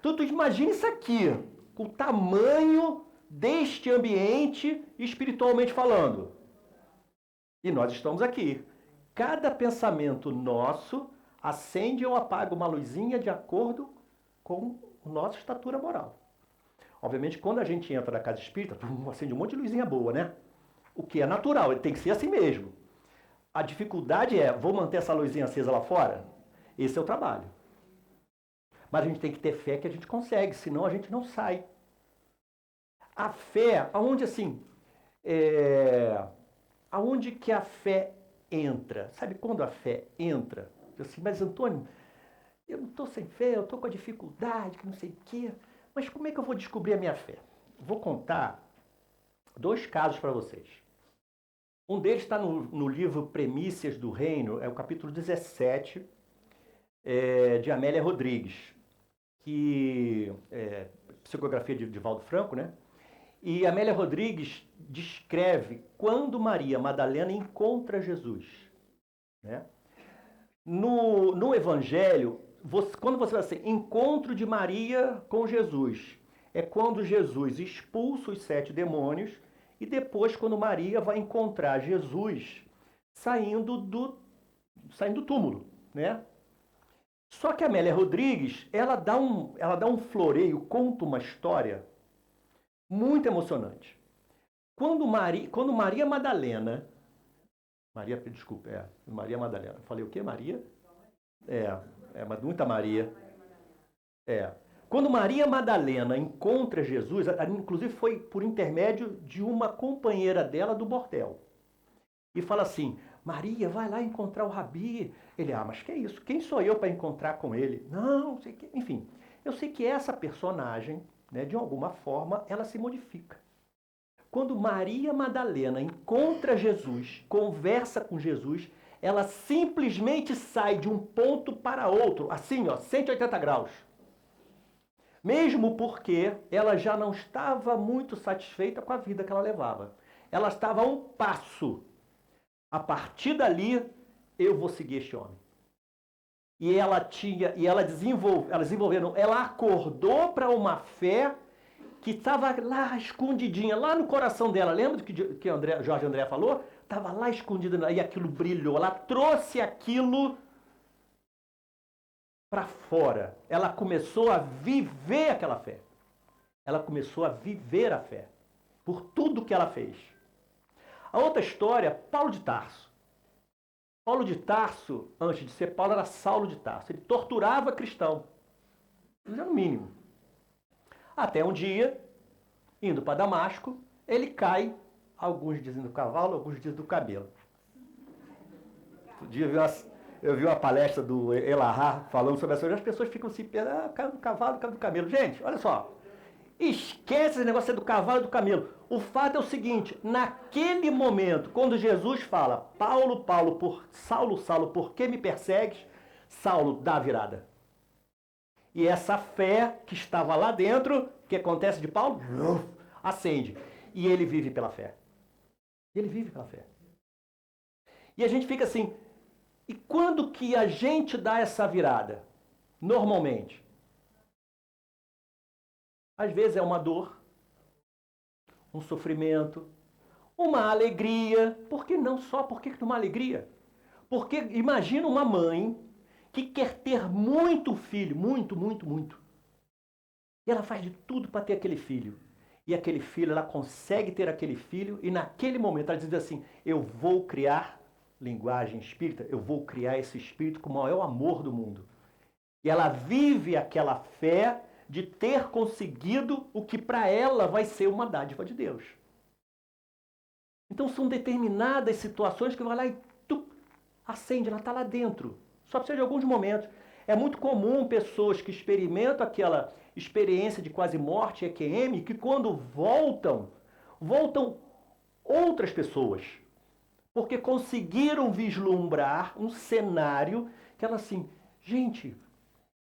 Tu imagina isso aqui, com o tamanho deste ambiente espiritualmente falando. E nós estamos aqui. Cada pensamento nosso acende ou apaga uma luzinha de acordo com a nossa estatura moral. Obviamente, quando a gente entra na casa espírita, acende um monte de luzinha boa, né? O que é natural, ele tem que ser assim mesmo. A dificuldade é, vou manter essa luzinha acesa lá fora? Esse é o trabalho. Mas a gente tem que ter fé que a gente consegue, senão a gente não sai. A fé, aonde assim, aonde que a fé entra? Sabe quando a fé entra? Assim, mas Antônio, eu não estou sem fé, eu estou com a dificuldade, que não sei o quê. Mas como é que eu vou descobrir a minha fé? Vou contar 2 casos para vocês. Um deles está no livro Premissas do Reino, é o capítulo 17, de Amélia Rodrigues, que é psicografia de Divaldo Franco, né? E Amélia Rodrigues descreve quando Maria Madalena encontra Jesus, né? No Evangelho, quando você vai assim, encontro de Maria com Jesus, é quando Jesus expulsa os 7 demônios e depois quando Maria vai encontrar Jesus saindo do túmulo, né? Só que a Amélia Rodrigues, ela dá um floreio, conta uma história muito emocionante. Quando Maria Madalena, Maria Madalena, falei o quê, Maria? Mas muita Maria. Quando Maria Madalena encontra Jesus, inclusive foi por intermédio de uma companheira dela do bordel. E fala assim, Maria, vai lá encontrar o Rabi. Ele, mas que é isso? Quem sou eu para encontrar com ele? Não sei que. Enfim, eu sei que essa personagem, né, de alguma forma, ela se modifica. Quando Maria Madalena encontra Jesus, conversa com Jesus, ela simplesmente sai de um ponto para outro, assim, 180 graus. Mesmo porque ela já não estava muito satisfeita com a vida que ela levava. Ela estava a um passo. A partir dali, eu vou seguir este homem. E ela desenvolveu, ela acordou para uma fé que estava lá escondidinha, lá no coração dela. Lembra do que Jorge André falou? Estava lá escondido, e aquilo brilhou. Ela trouxe aquilo para fora. Ela começou a viver aquela fé. Ela começou a viver a fé, por tudo que ela fez. A outra história, Paulo de Tarso. Paulo de Tarso, antes de ser Paulo, era Saulo de Tarso. Ele torturava cristão. Isso é o mínimo. Até um dia, indo para Damasco, ele cai, alguns dizem do cavalo, alguns dizem do camelo. Um dia eu vi uma palestra do Elahá falando sobre essa coisa, as pessoas ficam assim, caiu do cavalo, caiu do camelo. Gente, olha só, esquece esse negócio do cavalo e do camelo. O fato é o seguinte, naquele momento, quando Jesus fala, Paulo, Paulo, Saulo, Saulo, por que me persegues? Saulo dá a virada. E essa fé que estava lá dentro, o que acontece de Paulo? Acende. E ele vive pela fé. Ele vive pela fé. E a gente fica assim, e quando que a gente dá essa virada? Normalmente. Às vezes é uma dor, um sofrimento, uma alegria. Por que não só? Por que uma alegria? Porque imagina uma mãe que quer ter muito filho, muito, muito, muito. E ela faz de tudo para ter aquele filho. E aquele filho, ela consegue ter aquele filho e naquele momento ela diz assim, eu vou criar, linguagem espírita, eu vou criar esse espírito com o maior amor do mundo. E ela vive aquela fé de ter conseguido o que para ela vai ser uma dádiva de Deus. Então são determinadas situações que vai lá e acende, ela está lá dentro. Só precisa de alguns momentos. É muito comum pessoas que experimentam aquela experiência de quase morte, EQM, que quando voltam outras pessoas. Porque conseguiram vislumbrar um cenário que ela assim, gente,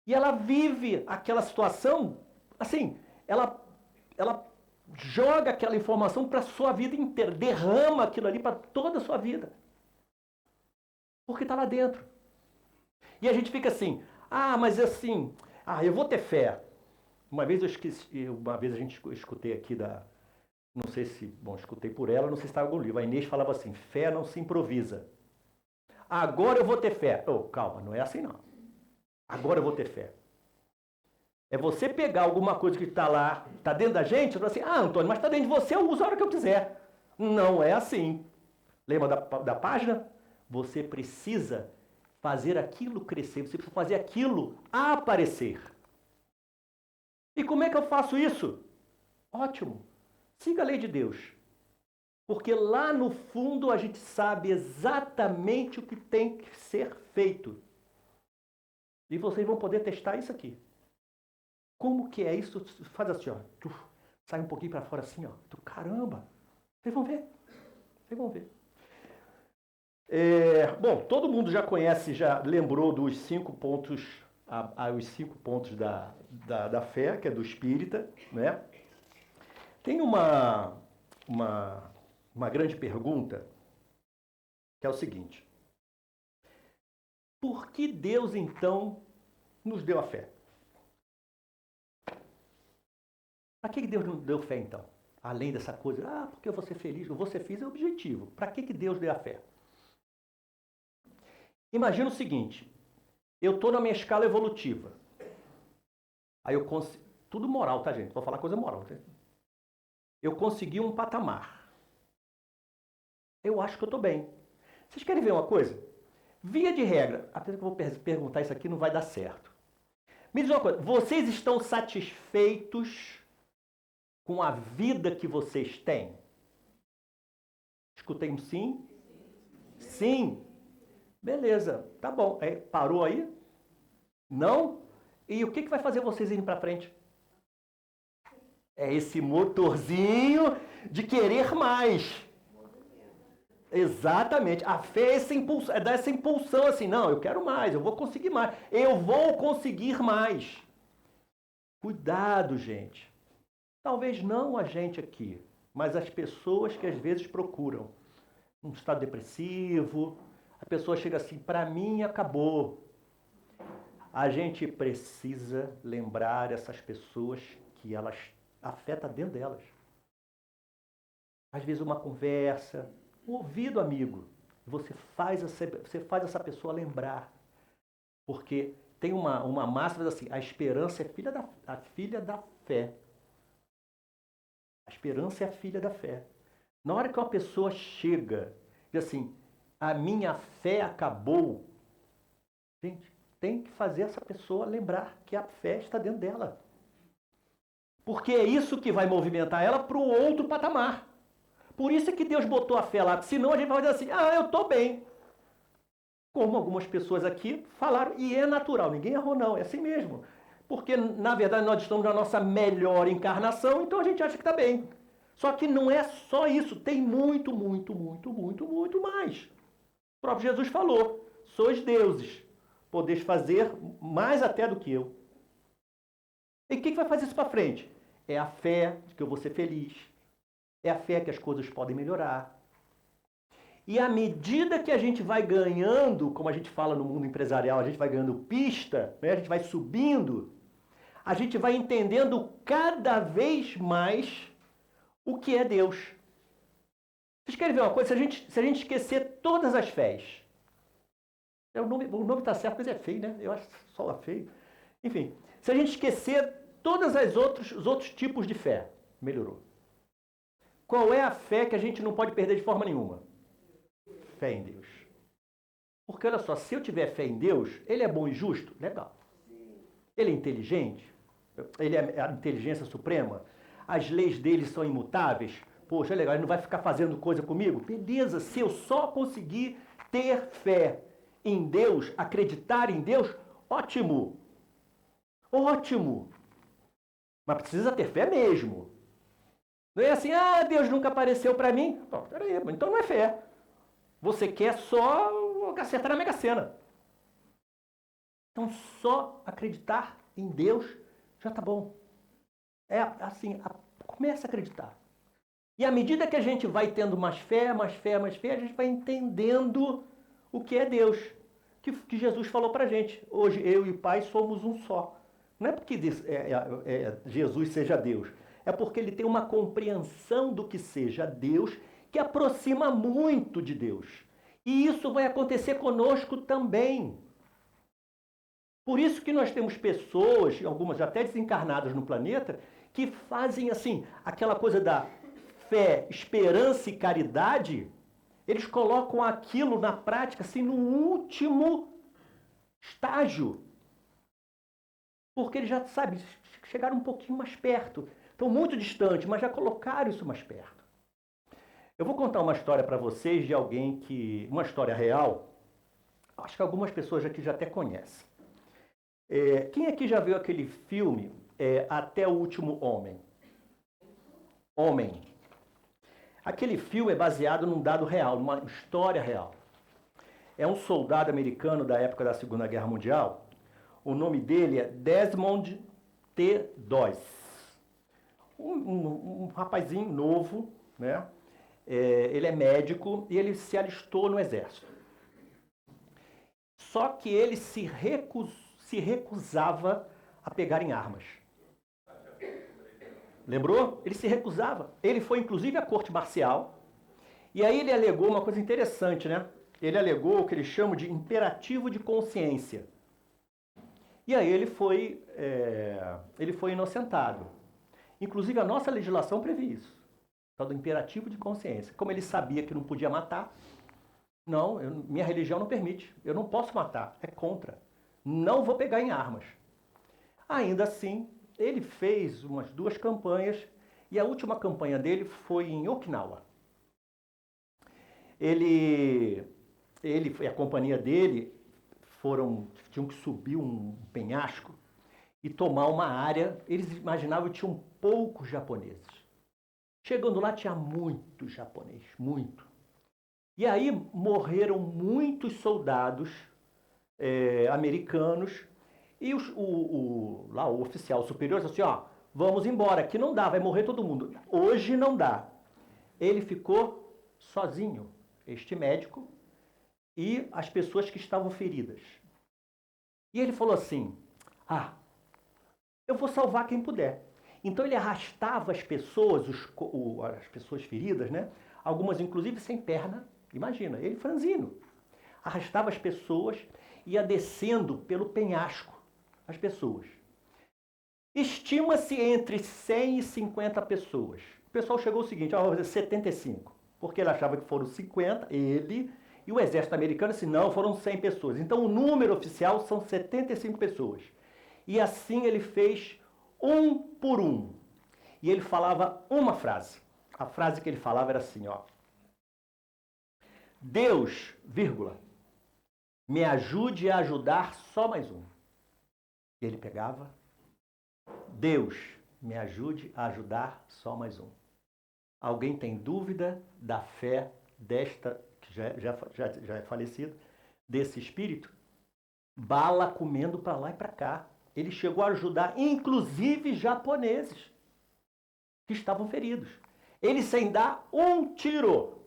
e ela vive aquela situação, assim, ela joga aquela informação para a sua vida inteira, derrama aquilo ali para toda a sua vida. Porque está lá dentro. E a gente fica assim, mas assim, eu vou ter fé. Uma vez a gente escutei aqui não sei se, escutei por ela, não sei se estava em algum livro. A Inês falava assim, fé não se improvisa. Agora eu vou ter fé. Calma, não é assim não. Agora eu vou ter fé. É você pegar alguma coisa que está lá, está dentro da gente, e falar assim, Antônio, mas está dentro de você, eu uso a hora que eu quiser. Não é assim. Lembra da página? Você precisa fazer aquilo crescer, você precisa fazer aquilo aparecer. E como é que eu faço isso? Ótimo. Siga a lei de Deus. Porque lá no fundo a gente sabe exatamente o que tem que ser feito. E vocês vão poder testar isso aqui. Como que é isso? Faz assim, ó. Sai um pouquinho para fora assim, ó. Caramba! Vocês vão ver. Vocês vão ver. Todo mundo já conhece, já lembrou dos 5 pontos, os 5 pontos da fé, que é do espírita, né? Tem uma grande pergunta, que é o seguinte. Por que Deus, então, nos deu a fé? Para que Deus nos deu fé, então? Além dessa coisa, porque eu vou ser feliz, eu vou ser feliz é o objetivo. Para que Deus deu a fé? Imagina o seguinte, eu estou na minha escala evolutiva. Aí eu consigo... Tudo moral, tá, gente? Vou falar coisa moral. Tá? Eu consegui um patamar. Eu acho que eu estou bem. Vocês querem ver uma coisa? Via de regra, até que eu vou perguntar isso aqui, não vai dar certo. Me diz uma coisa, vocês estão satisfeitos com a vida que vocês têm? Escutei um sim? Sim. Beleza, tá bom. Parou aí? Não? E o que vai fazer vocês irem para frente? É esse motorzinho de querer mais. Exatamente. A fé é dar essa impulsão assim, não, eu quero mais, eu vou conseguir mais. Eu vou conseguir mais. Cuidado, gente. Talvez não a gente aqui, mas as pessoas que às vezes procuram um estado depressivo, a pessoa chega assim, para mim acabou. A gente precisa lembrar essas pessoas que a fé está dentro delas. Às vezes uma conversa, um ouvido amigo, você faz essa pessoa lembrar. Porque tem uma máxima assim, a esperança é filha da fé. esperança é a filha da fé. Na hora que uma pessoa chega e diz assim, a minha fé acabou, gente, tem que fazer essa pessoa lembrar que a fé está dentro dela. Porque é isso que vai movimentar ela para o outro patamar. Por isso é que Deus botou a fé lá, senão a gente vai dizer assim, eu estou bem. Como algumas pessoas aqui falaram, e é natural, ninguém errou não, é assim mesmo. Porque, na verdade, nós estamos na nossa melhor encarnação, então a gente acha que está bem. Só que não é só isso, tem muito, muito, muito, muito, muito mais. O próprio Jesus falou, sois deuses, podeis fazer mais até do que eu. E o que vai fazer isso para frente? É a fé de que eu vou ser feliz, é a fé que as coisas podem melhorar. E à medida que a gente vai ganhando, como a gente fala no mundo empresarial, a gente vai ganhando pista, né? A gente vai subindo, a gente vai entendendo cada vez mais o que é Deus. Vocês querem ver uma coisa? Se a gente esquecer todas as fés, o nome está certo, mas é feio, né? Eu acho só feio. Enfim, se a gente esquecer todos os outros tipos de fé, melhorou. Qual é a fé que a gente não pode perder de forma nenhuma? Fé em Deus. Porque olha só, se eu tiver fé em Deus, ele é bom e justo? Legal. Ele é inteligente? Ele é a inteligência suprema? As leis dele são imutáveis? Poxa, é legal, ele não vai ficar fazendo coisa comigo? Beleza, se eu só conseguir ter fé em Deus, acreditar em Deus, ótimo. Ótimo. Mas precisa ter fé mesmo. Não é assim, Deus nunca apareceu para mim. Não, peraí, então não é fé. Você quer só acertar na Mega Sena. Então só acreditar em Deus já tá bom. É assim, começa a acreditar. E à medida que a gente vai tendo mais fé, mais fé, mais fé, a gente vai entendendo o que é Deus. Que Jesus falou pra gente. Hoje eu e o Pai somos um só. Não é porque Jesus seja Deus. É porque ele tem uma compreensão do que seja Deus que aproxima muito de Deus. E isso vai acontecer conosco também. Por isso que nós temos pessoas, algumas até desencarnadas no planeta, que fazem assim, aquela coisa da fé, esperança e caridade, eles colocam aquilo na prática assim no último estágio. Porque eles já, chegaram um pouquinho mais perto. Estão muito distantes, mas já colocaram isso mais perto. Eu vou contar uma história para vocês de alguém que... Uma história real. Acho que algumas pessoas aqui já até conhecem. Quem aqui já viu aquele filme Até o Último Homem? Homem. Aquele filme é baseado num dado real, numa história real. É um soldado americano da época da Segunda Guerra Mundial. O nome dele é Desmond T. Doss. Um rapazinho novo, né? Ele é médico e ele se alistou no exército. Só que ele se recusava a pegar em armas. Lembrou? Ele se recusava. Ele foi, inclusive, à corte marcial. E aí ele alegou uma coisa interessante, né? Ele alegou o que eles chamam de imperativo de consciência. E aí ele foi inocentado. Inclusive, a nossa legislação prevê isso. Tal do imperativo de consciência. Como ele sabia que não podia matar, não, minha religião não permite. Eu não posso matar, é contra. Não vou pegar em armas. Ainda assim, ele fez umas 2 campanhas e a última campanha dele foi em Okinawa. Ele e a companhia dele tinham que subir um penhasco e tomar uma área. Eles imaginavam que tinham poucos japoneses. Chegando lá tinha muito japonês, muito. E aí morreram muitos soldados americanos e lá o oficial superior disse assim, vamos embora, aqui não dá, vai morrer todo mundo. Hoje não dá. Ele ficou sozinho, este médico, e as pessoas que estavam feridas. E ele falou assim, eu vou salvar quem puder. Então ele arrastava as pessoas, as pessoas feridas, né? Algumas inclusive sem perna, imagina, ele franzino. Arrastava as pessoas, ia descendo pelo penhasco, as pessoas. Estima-se entre 100 e 50 pessoas. pessoal chegou ao seguinte, vamos dizer 75, porque ele achava que foram 50, ele, e o exército americano disse, não, foram 100 pessoas. Então o número oficial são 75 pessoas. E assim ele fez um por um. E ele falava uma frase. A frase que ele falava era assim, ó. Deus, vírgula, me ajude a ajudar só mais um. E ele pegava, Deus, me ajude a ajudar só mais um. Alguém tem dúvida da fé desta, que já é falecido, desse espírito? Bala comendo para lá e para cá. Ele chegou a ajudar, inclusive, japoneses que estavam feridos. Ele sem dar um tiro.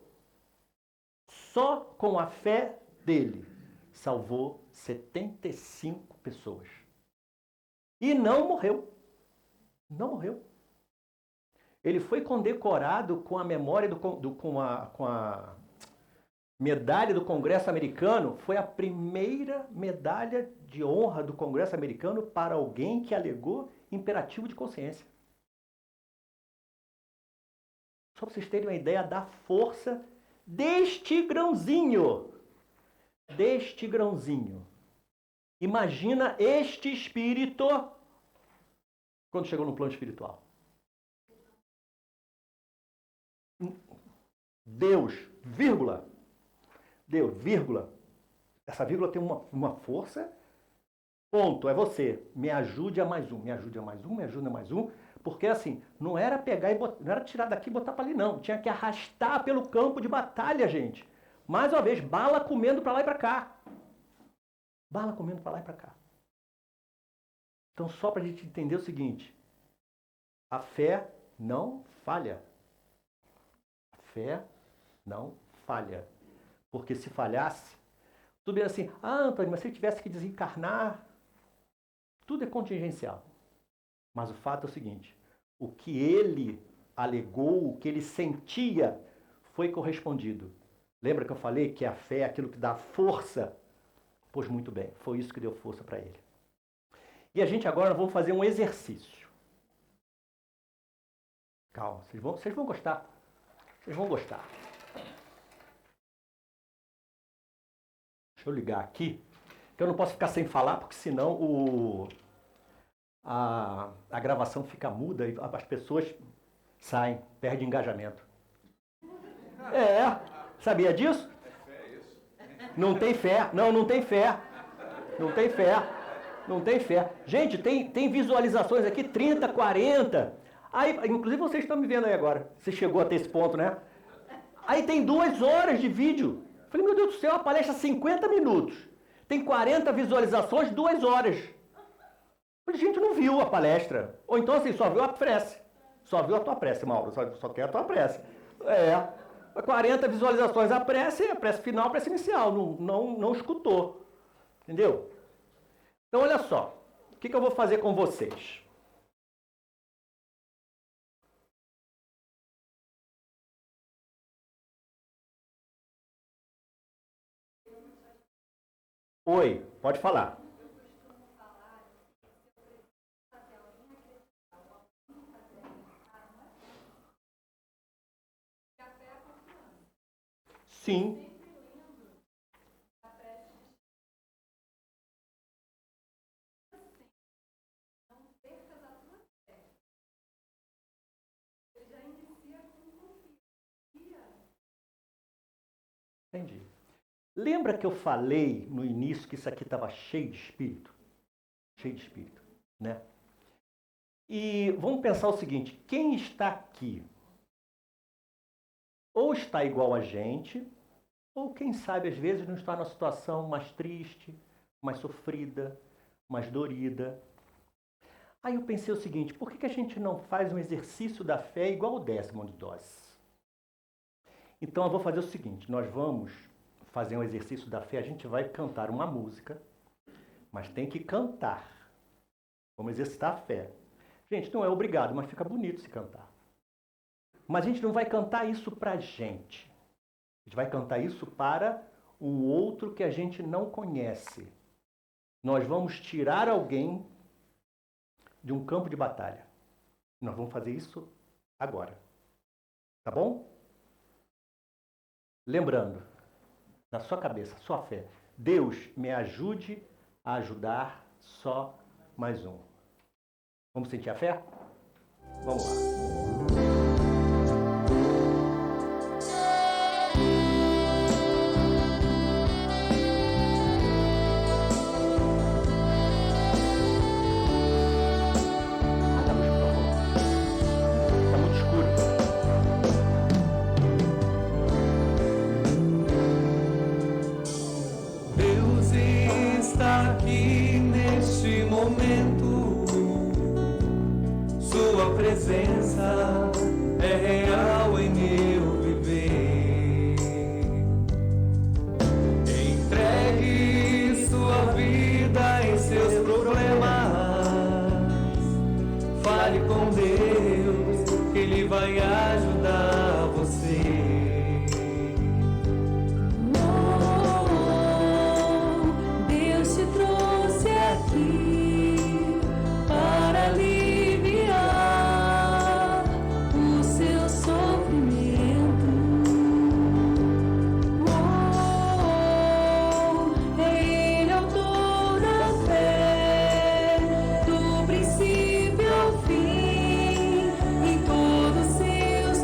Só com a fé dele, salvou 75 pessoas. E não morreu. Não morreu. Ele foi condecorado com a memória, com a medalha do Congresso americano. Foi a primeira medalha de honra do Congresso americano para alguém que alegou imperativo de consciência. Só para vocês terem uma ideia da força deste grãozinho. Deste grãozinho. Imagina este espírito quando chegou no plano espiritual. Deus, vírgula. Deus, vírgula. Essa vírgula tem uma força. Ponto, é você. Me ajude a mais um, me ajude a mais um, me ajude a mais um. Porque assim, não era pegar e botar, não era tirar daqui e botar para ali, não. Tinha que arrastar pelo campo de batalha, gente. Mais uma vez, bala comendo para lá e para cá. Bala comendo para lá e para cá. Então, só para a gente entender o seguinte. A fé não falha. A fé não falha. Porque se falhasse, tudo bem assim, Antônio, mas se ele tivesse que desencarnar, tudo é contingencial. Mas o fato é o seguinte, o que ele alegou, o que ele sentia, foi correspondido. Lembra que eu falei que a fé é aquilo que dá força? Pois muito bem, foi isso que deu força para ele. E a gente agora vamos fazer um exercício. Calma, vocês vão gostar. Vocês vão gostar. Deixa eu ligar aqui, que eu não posso ficar sem falar, porque senão a gravação fica muda e as pessoas saem, perdem engajamento. Sabia disso? Não tem fé, não tem fé. Não tem fé. Não tem fé. Gente, tem visualizações aqui, 30, 40. Aí, inclusive vocês estão me vendo aí agora. Você chegou até esse ponto, né? Aí tem 2 horas de vídeo. Falei, meu Deus do céu, a palestra 50 minutos. Tem 40 visualizações, 2 horas. Falei, gente, não viu a palestra. Ou então assim, só viu a prece. Só viu a tua prece, Mauro. Só quer a tua prece. 40 visualizações a prece final, a prece inicial. Não escutou. Entendeu? Então, olha só. O que eu vou fazer com vocês? Oi, pode falar. Sim. Entendi. Lembra que eu falei no início que isso aqui estava cheio de espírito? Cheio de espírito, né? E vamos pensar o seguinte, quem está aqui ou está igual a gente, ou quem sabe às vezes não está numa situação mais triste, mais sofrida, mais dorida. Aí eu pensei o seguinte, por que a gente não faz um exercício da fé igual o Desmond Doss? Então eu vou fazer o seguinte, nós vamos fazer um exercício da fé, a gente vai cantar uma música, mas tem que cantar. Vamos exercitar a fé. Gente, não é obrigado, mas fica bonito se cantar. Mas a gente não vai cantar isso para a gente. A gente vai cantar isso para um outro que a gente não conhece. Nós vamos tirar alguém de um campo de batalha. Nós vamos fazer isso agora. Tá bom? Lembrando, na sua cabeça, sua fé, Deus me ajude a ajudar só mais um. Vamos sentir a fé? Vamos lá. Aqui neste momento, sua presença é real em meu viver. Entregue sua vida em seus problemas, fale com Deus, que Ele vai ajudar você. Todos seus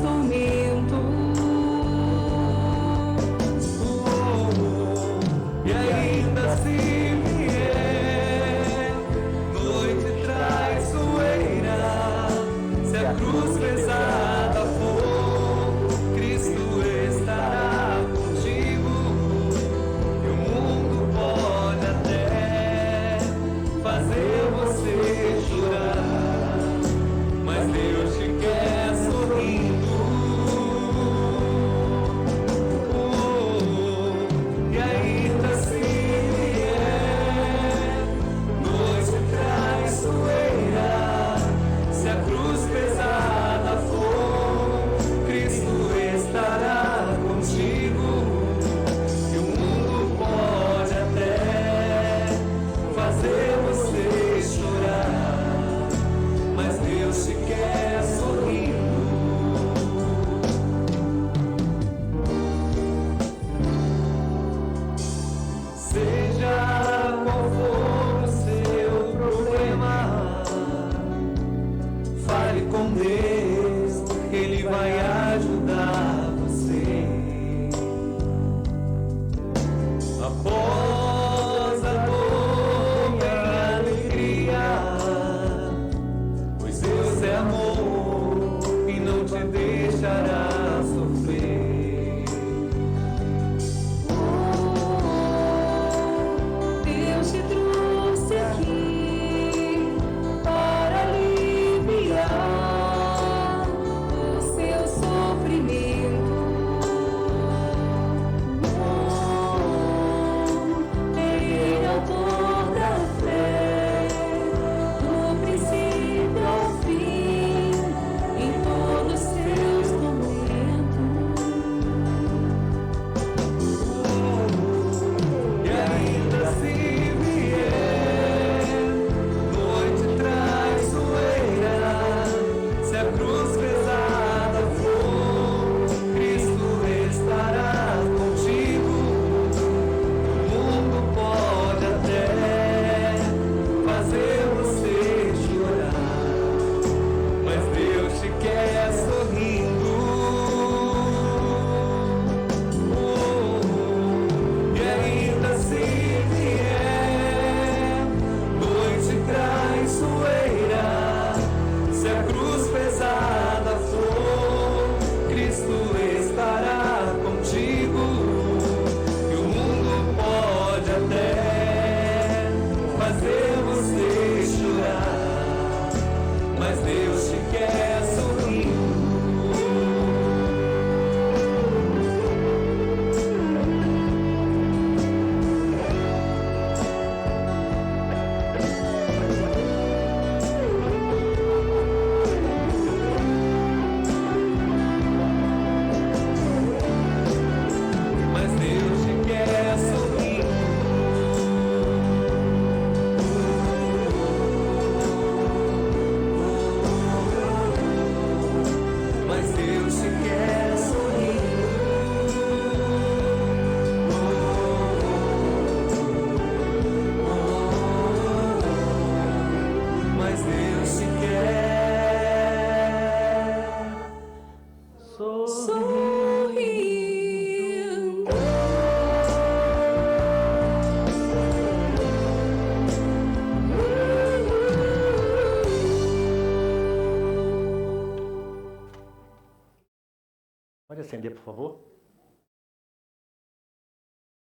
acender, por favor?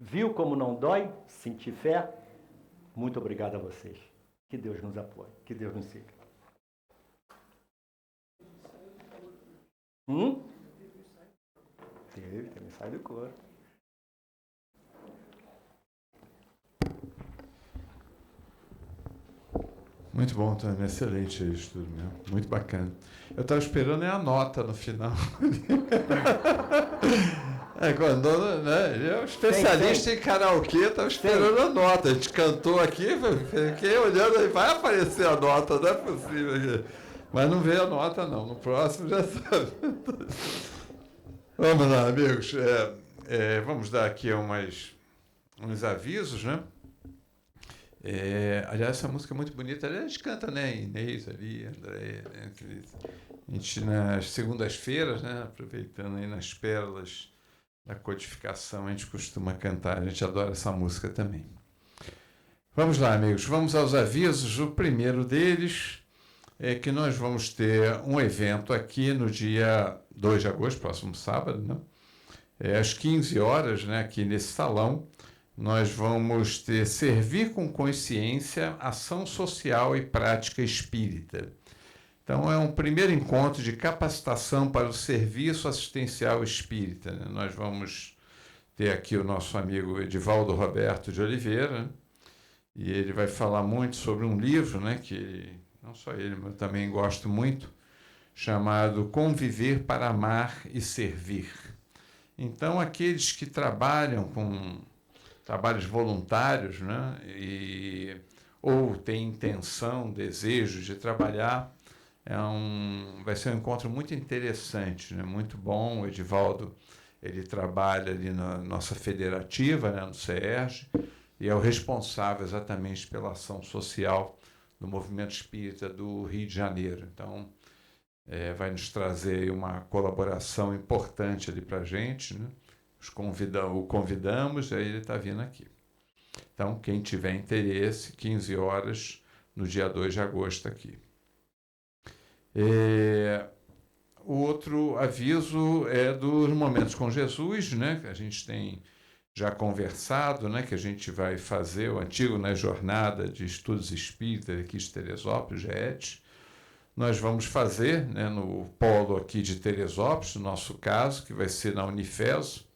Viu como não dói? Sentir fé? Muito obrigado a vocês. Que Deus nos apoie. Que Deus nos siga. Teve ensaio do coro. Muito bom, Antônio. Excelente isso tudo mesmo. Muito bacana. Eu estava esperando a nota no final. Quando, né, ele é um especialista em karaokê, estava esperando a nota. A gente cantou aqui, fiquei olhando aí, vai aparecer a nota, não é possível. Mas não veio a nota, não. No próximo já sabe. Vamos lá, amigos. Vamos dar aqui uns avisos, né? Aliás, essa música é muito bonita. A gente canta, né? Inês ali, André, né? A gente, nas segundas-feiras, né? Aproveitando aí nas pérolas da codificação, a gente costuma cantar. A gente adora essa música também. Vamos lá, amigos. Vamos aos avisos. O primeiro deles é que nós vamos ter um evento aqui no dia 2 de agosto, próximo sábado, né? Às 15 horas, né? Aqui nesse salão. Nós vamos ter Servir com Consciência, Ação Social e Prática Espírita. Então, é um primeiro encontro de capacitação para o serviço assistencial espírita, né? Nós vamos ter aqui o nosso amigo Edivaldo Roberto de Oliveira, né? E ele vai falar muito sobre um livro, né, que não só ele, mas eu também gosto muito, chamado Conviver para Amar e Servir. Então, aqueles que trabalham com trabalhos voluntários, né, ou têm intenção, desejo de trabalhar, vai ser um encontro muito interessante, né, muito bom. O Edivaldo, ele trabalha ali na nossa federativa, né, no CERJ, e é o responsável exatamente pela ação social do movimento espírita do Rio de Janeiro. Então, vai nos trazer uma colaboração importante ali para a gente, né? O convidamos, aí ele está vindo aqui. Então, quem tiver interesse, 15 horas, no dia 2 de agosto aqui. O outro aviso é dos Momentos com Jesus, né? Que a gente tem já conversado, né? Que a gente vai fazer o antigo, né, Jornada de Estudos Espíritas aqui de Teresópolis, GET. Nós vamos fazer, né, no polo aqui de Teresópolis, no nosso caso, que vai ser na Unifeso,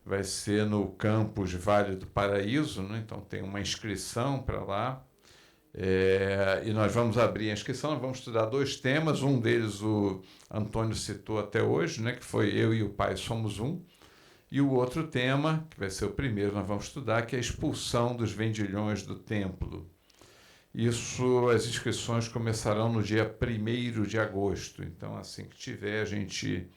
vai ser no campus Vale do Paraíso, né? Então tem uma inscrição para lá, e nós vamos abrir a inscrição. Nós vamos estudar 2 temas, um deles o Antônio citou até hoje, né? Que foi Eu e o Pai Somos Um, e o outro tema, que vai ser o primeiro, nós vamos estudar, que é a expulsão dos vendilhões do templo. Isso, as inscrições começarão no dia 1º de agosto, então assim que tiver, a gente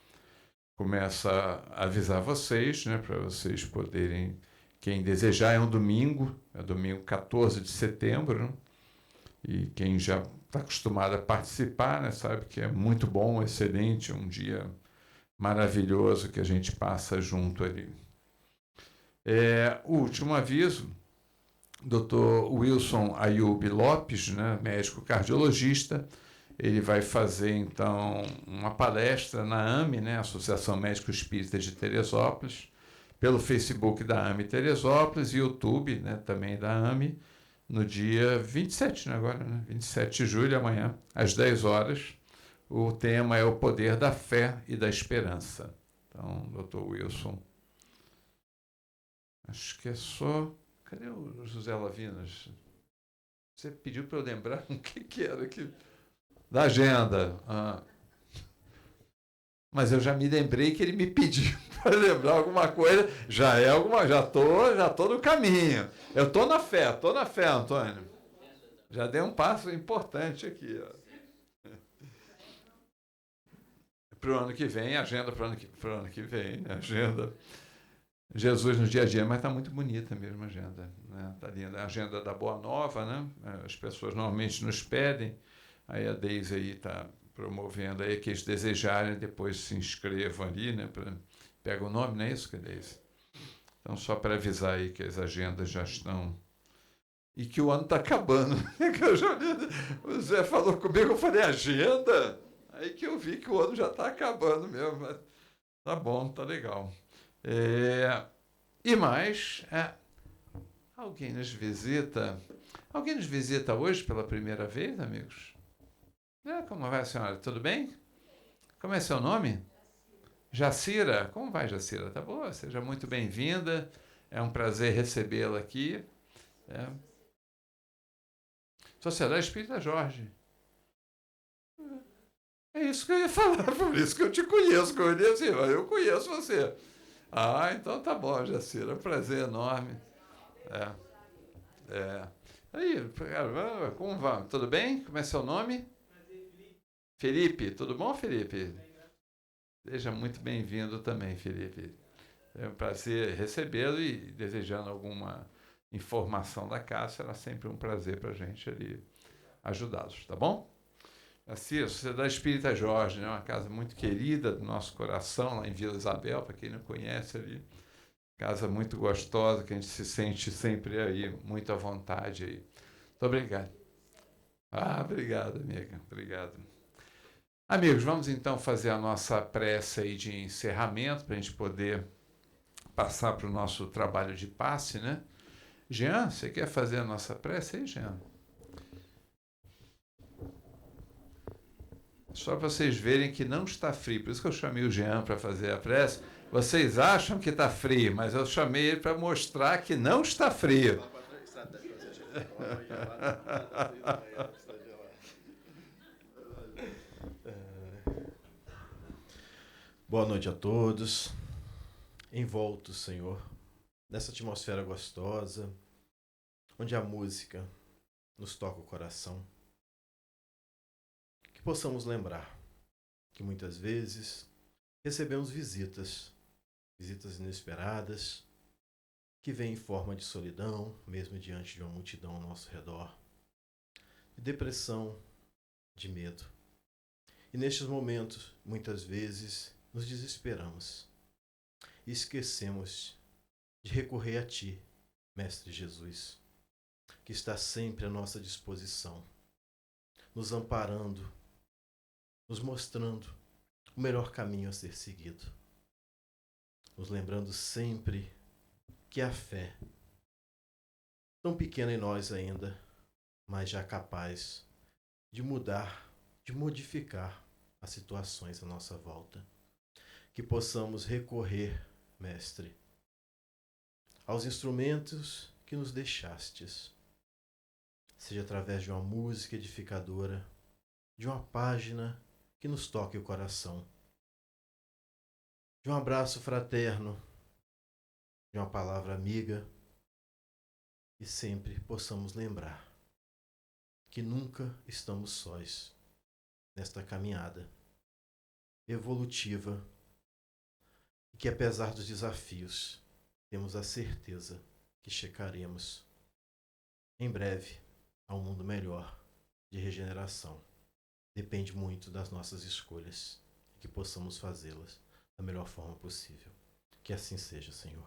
começa a avisar vocês, né, para vocês poderem, quem desejar. É um domingo, é domingo 14 de setembro, né, e quem já está acostumado a participar, né, sabe que é muito bom, excelente, um dia maravilhoso que a gente passa junto ali. O último aviso, Dr. Wilson Ayub Lopes, né, médico cardiologista, ele vai fazer, então, uma palestra na AME, né, Associação Médico Espírita de Teresópolis, pelo Facebook da AME Teresópolis e YouTube, né, também da AME, no dia 27, né, agora, né, 27 de julho, amanhã, às 10 horas. O tema é o poder da fé e da esperança. Então, Dr. Wilson, acho que é só... Cadê o José Lavinas? Você pediu para eu lembrar o que era aqui? Da agenda. Mas eu já me lembrei que ele me pediu para lembrar alguma coisa. Já tô no caminho. Eu tô na fé, Antônio. Já dei um passo importante aqui. Para o ano que vem, agenda para o ano que vem, né? Agenda Jesus no dia a dia, mas está muito bonita mesmo a agenda, né? Tá linda. A agenda da Boa Nova, né? As pessoas normalmente nos pedem, aí a Deise aí está promovendo aí que eles desejarem, depois se inscrevam ali, né? Pega o nome, não é isso, que Deise? Então, só para avisar aí que as agendas já estão... E que o ano está acabando. O Zé falou comigo, eu falei, agenda? Aí que eu vi que o ano já está acabando mesmo. Tá bom, tá legal. E mais, alguém nos visita? Alguém nos visita hoje pela primeira vez, amigos? Como vai a senhora? Tudo bem? Como é seu nome? Jacira. Como vai, Jacira? Tá boa? Seja muito bem-vinda. É um prazer recebê-la aqui. Sociedade Espírita Jorge. É isso que eu ia falar, por isso que eu te conheço. Eu conheço você. Então tá bom, Jacira. É um prazer enorme. Aí, cara, como vai? Tudo bem? Como é seu nome? Felipe. Tudo bom, Felipe? Seja muito bem-vindo também, Felipe. É um prazer recebê-lo e desejando alguma informação da casa, será sempre um prazer para a gente ali ajudá-los, tá bom? Assim, a Sociedade Espírita Jorge, né, uma casa muito querida do nosso coração, lá em Vila Isabel, para quem não conhece ali. Casa muito gostosa, que a gente se sente sempre aí, muito à vontade aí. Muito obrigado. Obrigado, amiga. Obrigado. Amigos, vamos então fazer a nossa prece aí de encerramento, para a gente poder passar para o nosso trabalho de passe, né? Jean, você quer fazer a nossa prece aí, Jean? Só para vocês verem que não está frio, por isso que eu chamei o Jean para fazer a prece. Vocês acham que está frio, mas eu chamei ele para mostrar que não está frio. Boa noite a todos. Envoltos, Senhor, nessa atmosfera gostosa, onde a música nos toca o coração. Que possamos lembrar que muitas vezes recebemos visitas inesperadas, que vêm em forma de solidão, mesmo diante de uma multidão ao nosso redor, de depressão, de medo. E nestes momentos, muitas vezes, nos desesperamos e esquecemos de recorrer a Ti, Mestre Jesus, que está sempre à nossa disposição, nos amparando, nos mostrando o melhor caminho a ser seguido, nos lembrando sempre que a fé, tão pequena em nós ainda, mas já capaz de mudar, de modificar as situações à nossa volta, que possamos recorrer, Mestre, aos instrumentos que nos deixastes, seja através de uma música edificadora, de uma página que nos toque o coração, de um abraço fraterno, de uma palavra amiga, e sempre possamos lembrar que nunca estamos sós nesta caminhada evolutiva e que, apesar dos desafios, temos a certeza que chegaremos em breve a um mundo melhor de regeneração. Depende muito das nossas escolhas e que possamos fazê-las da melhor forma possível. Que assim seja, Senhor.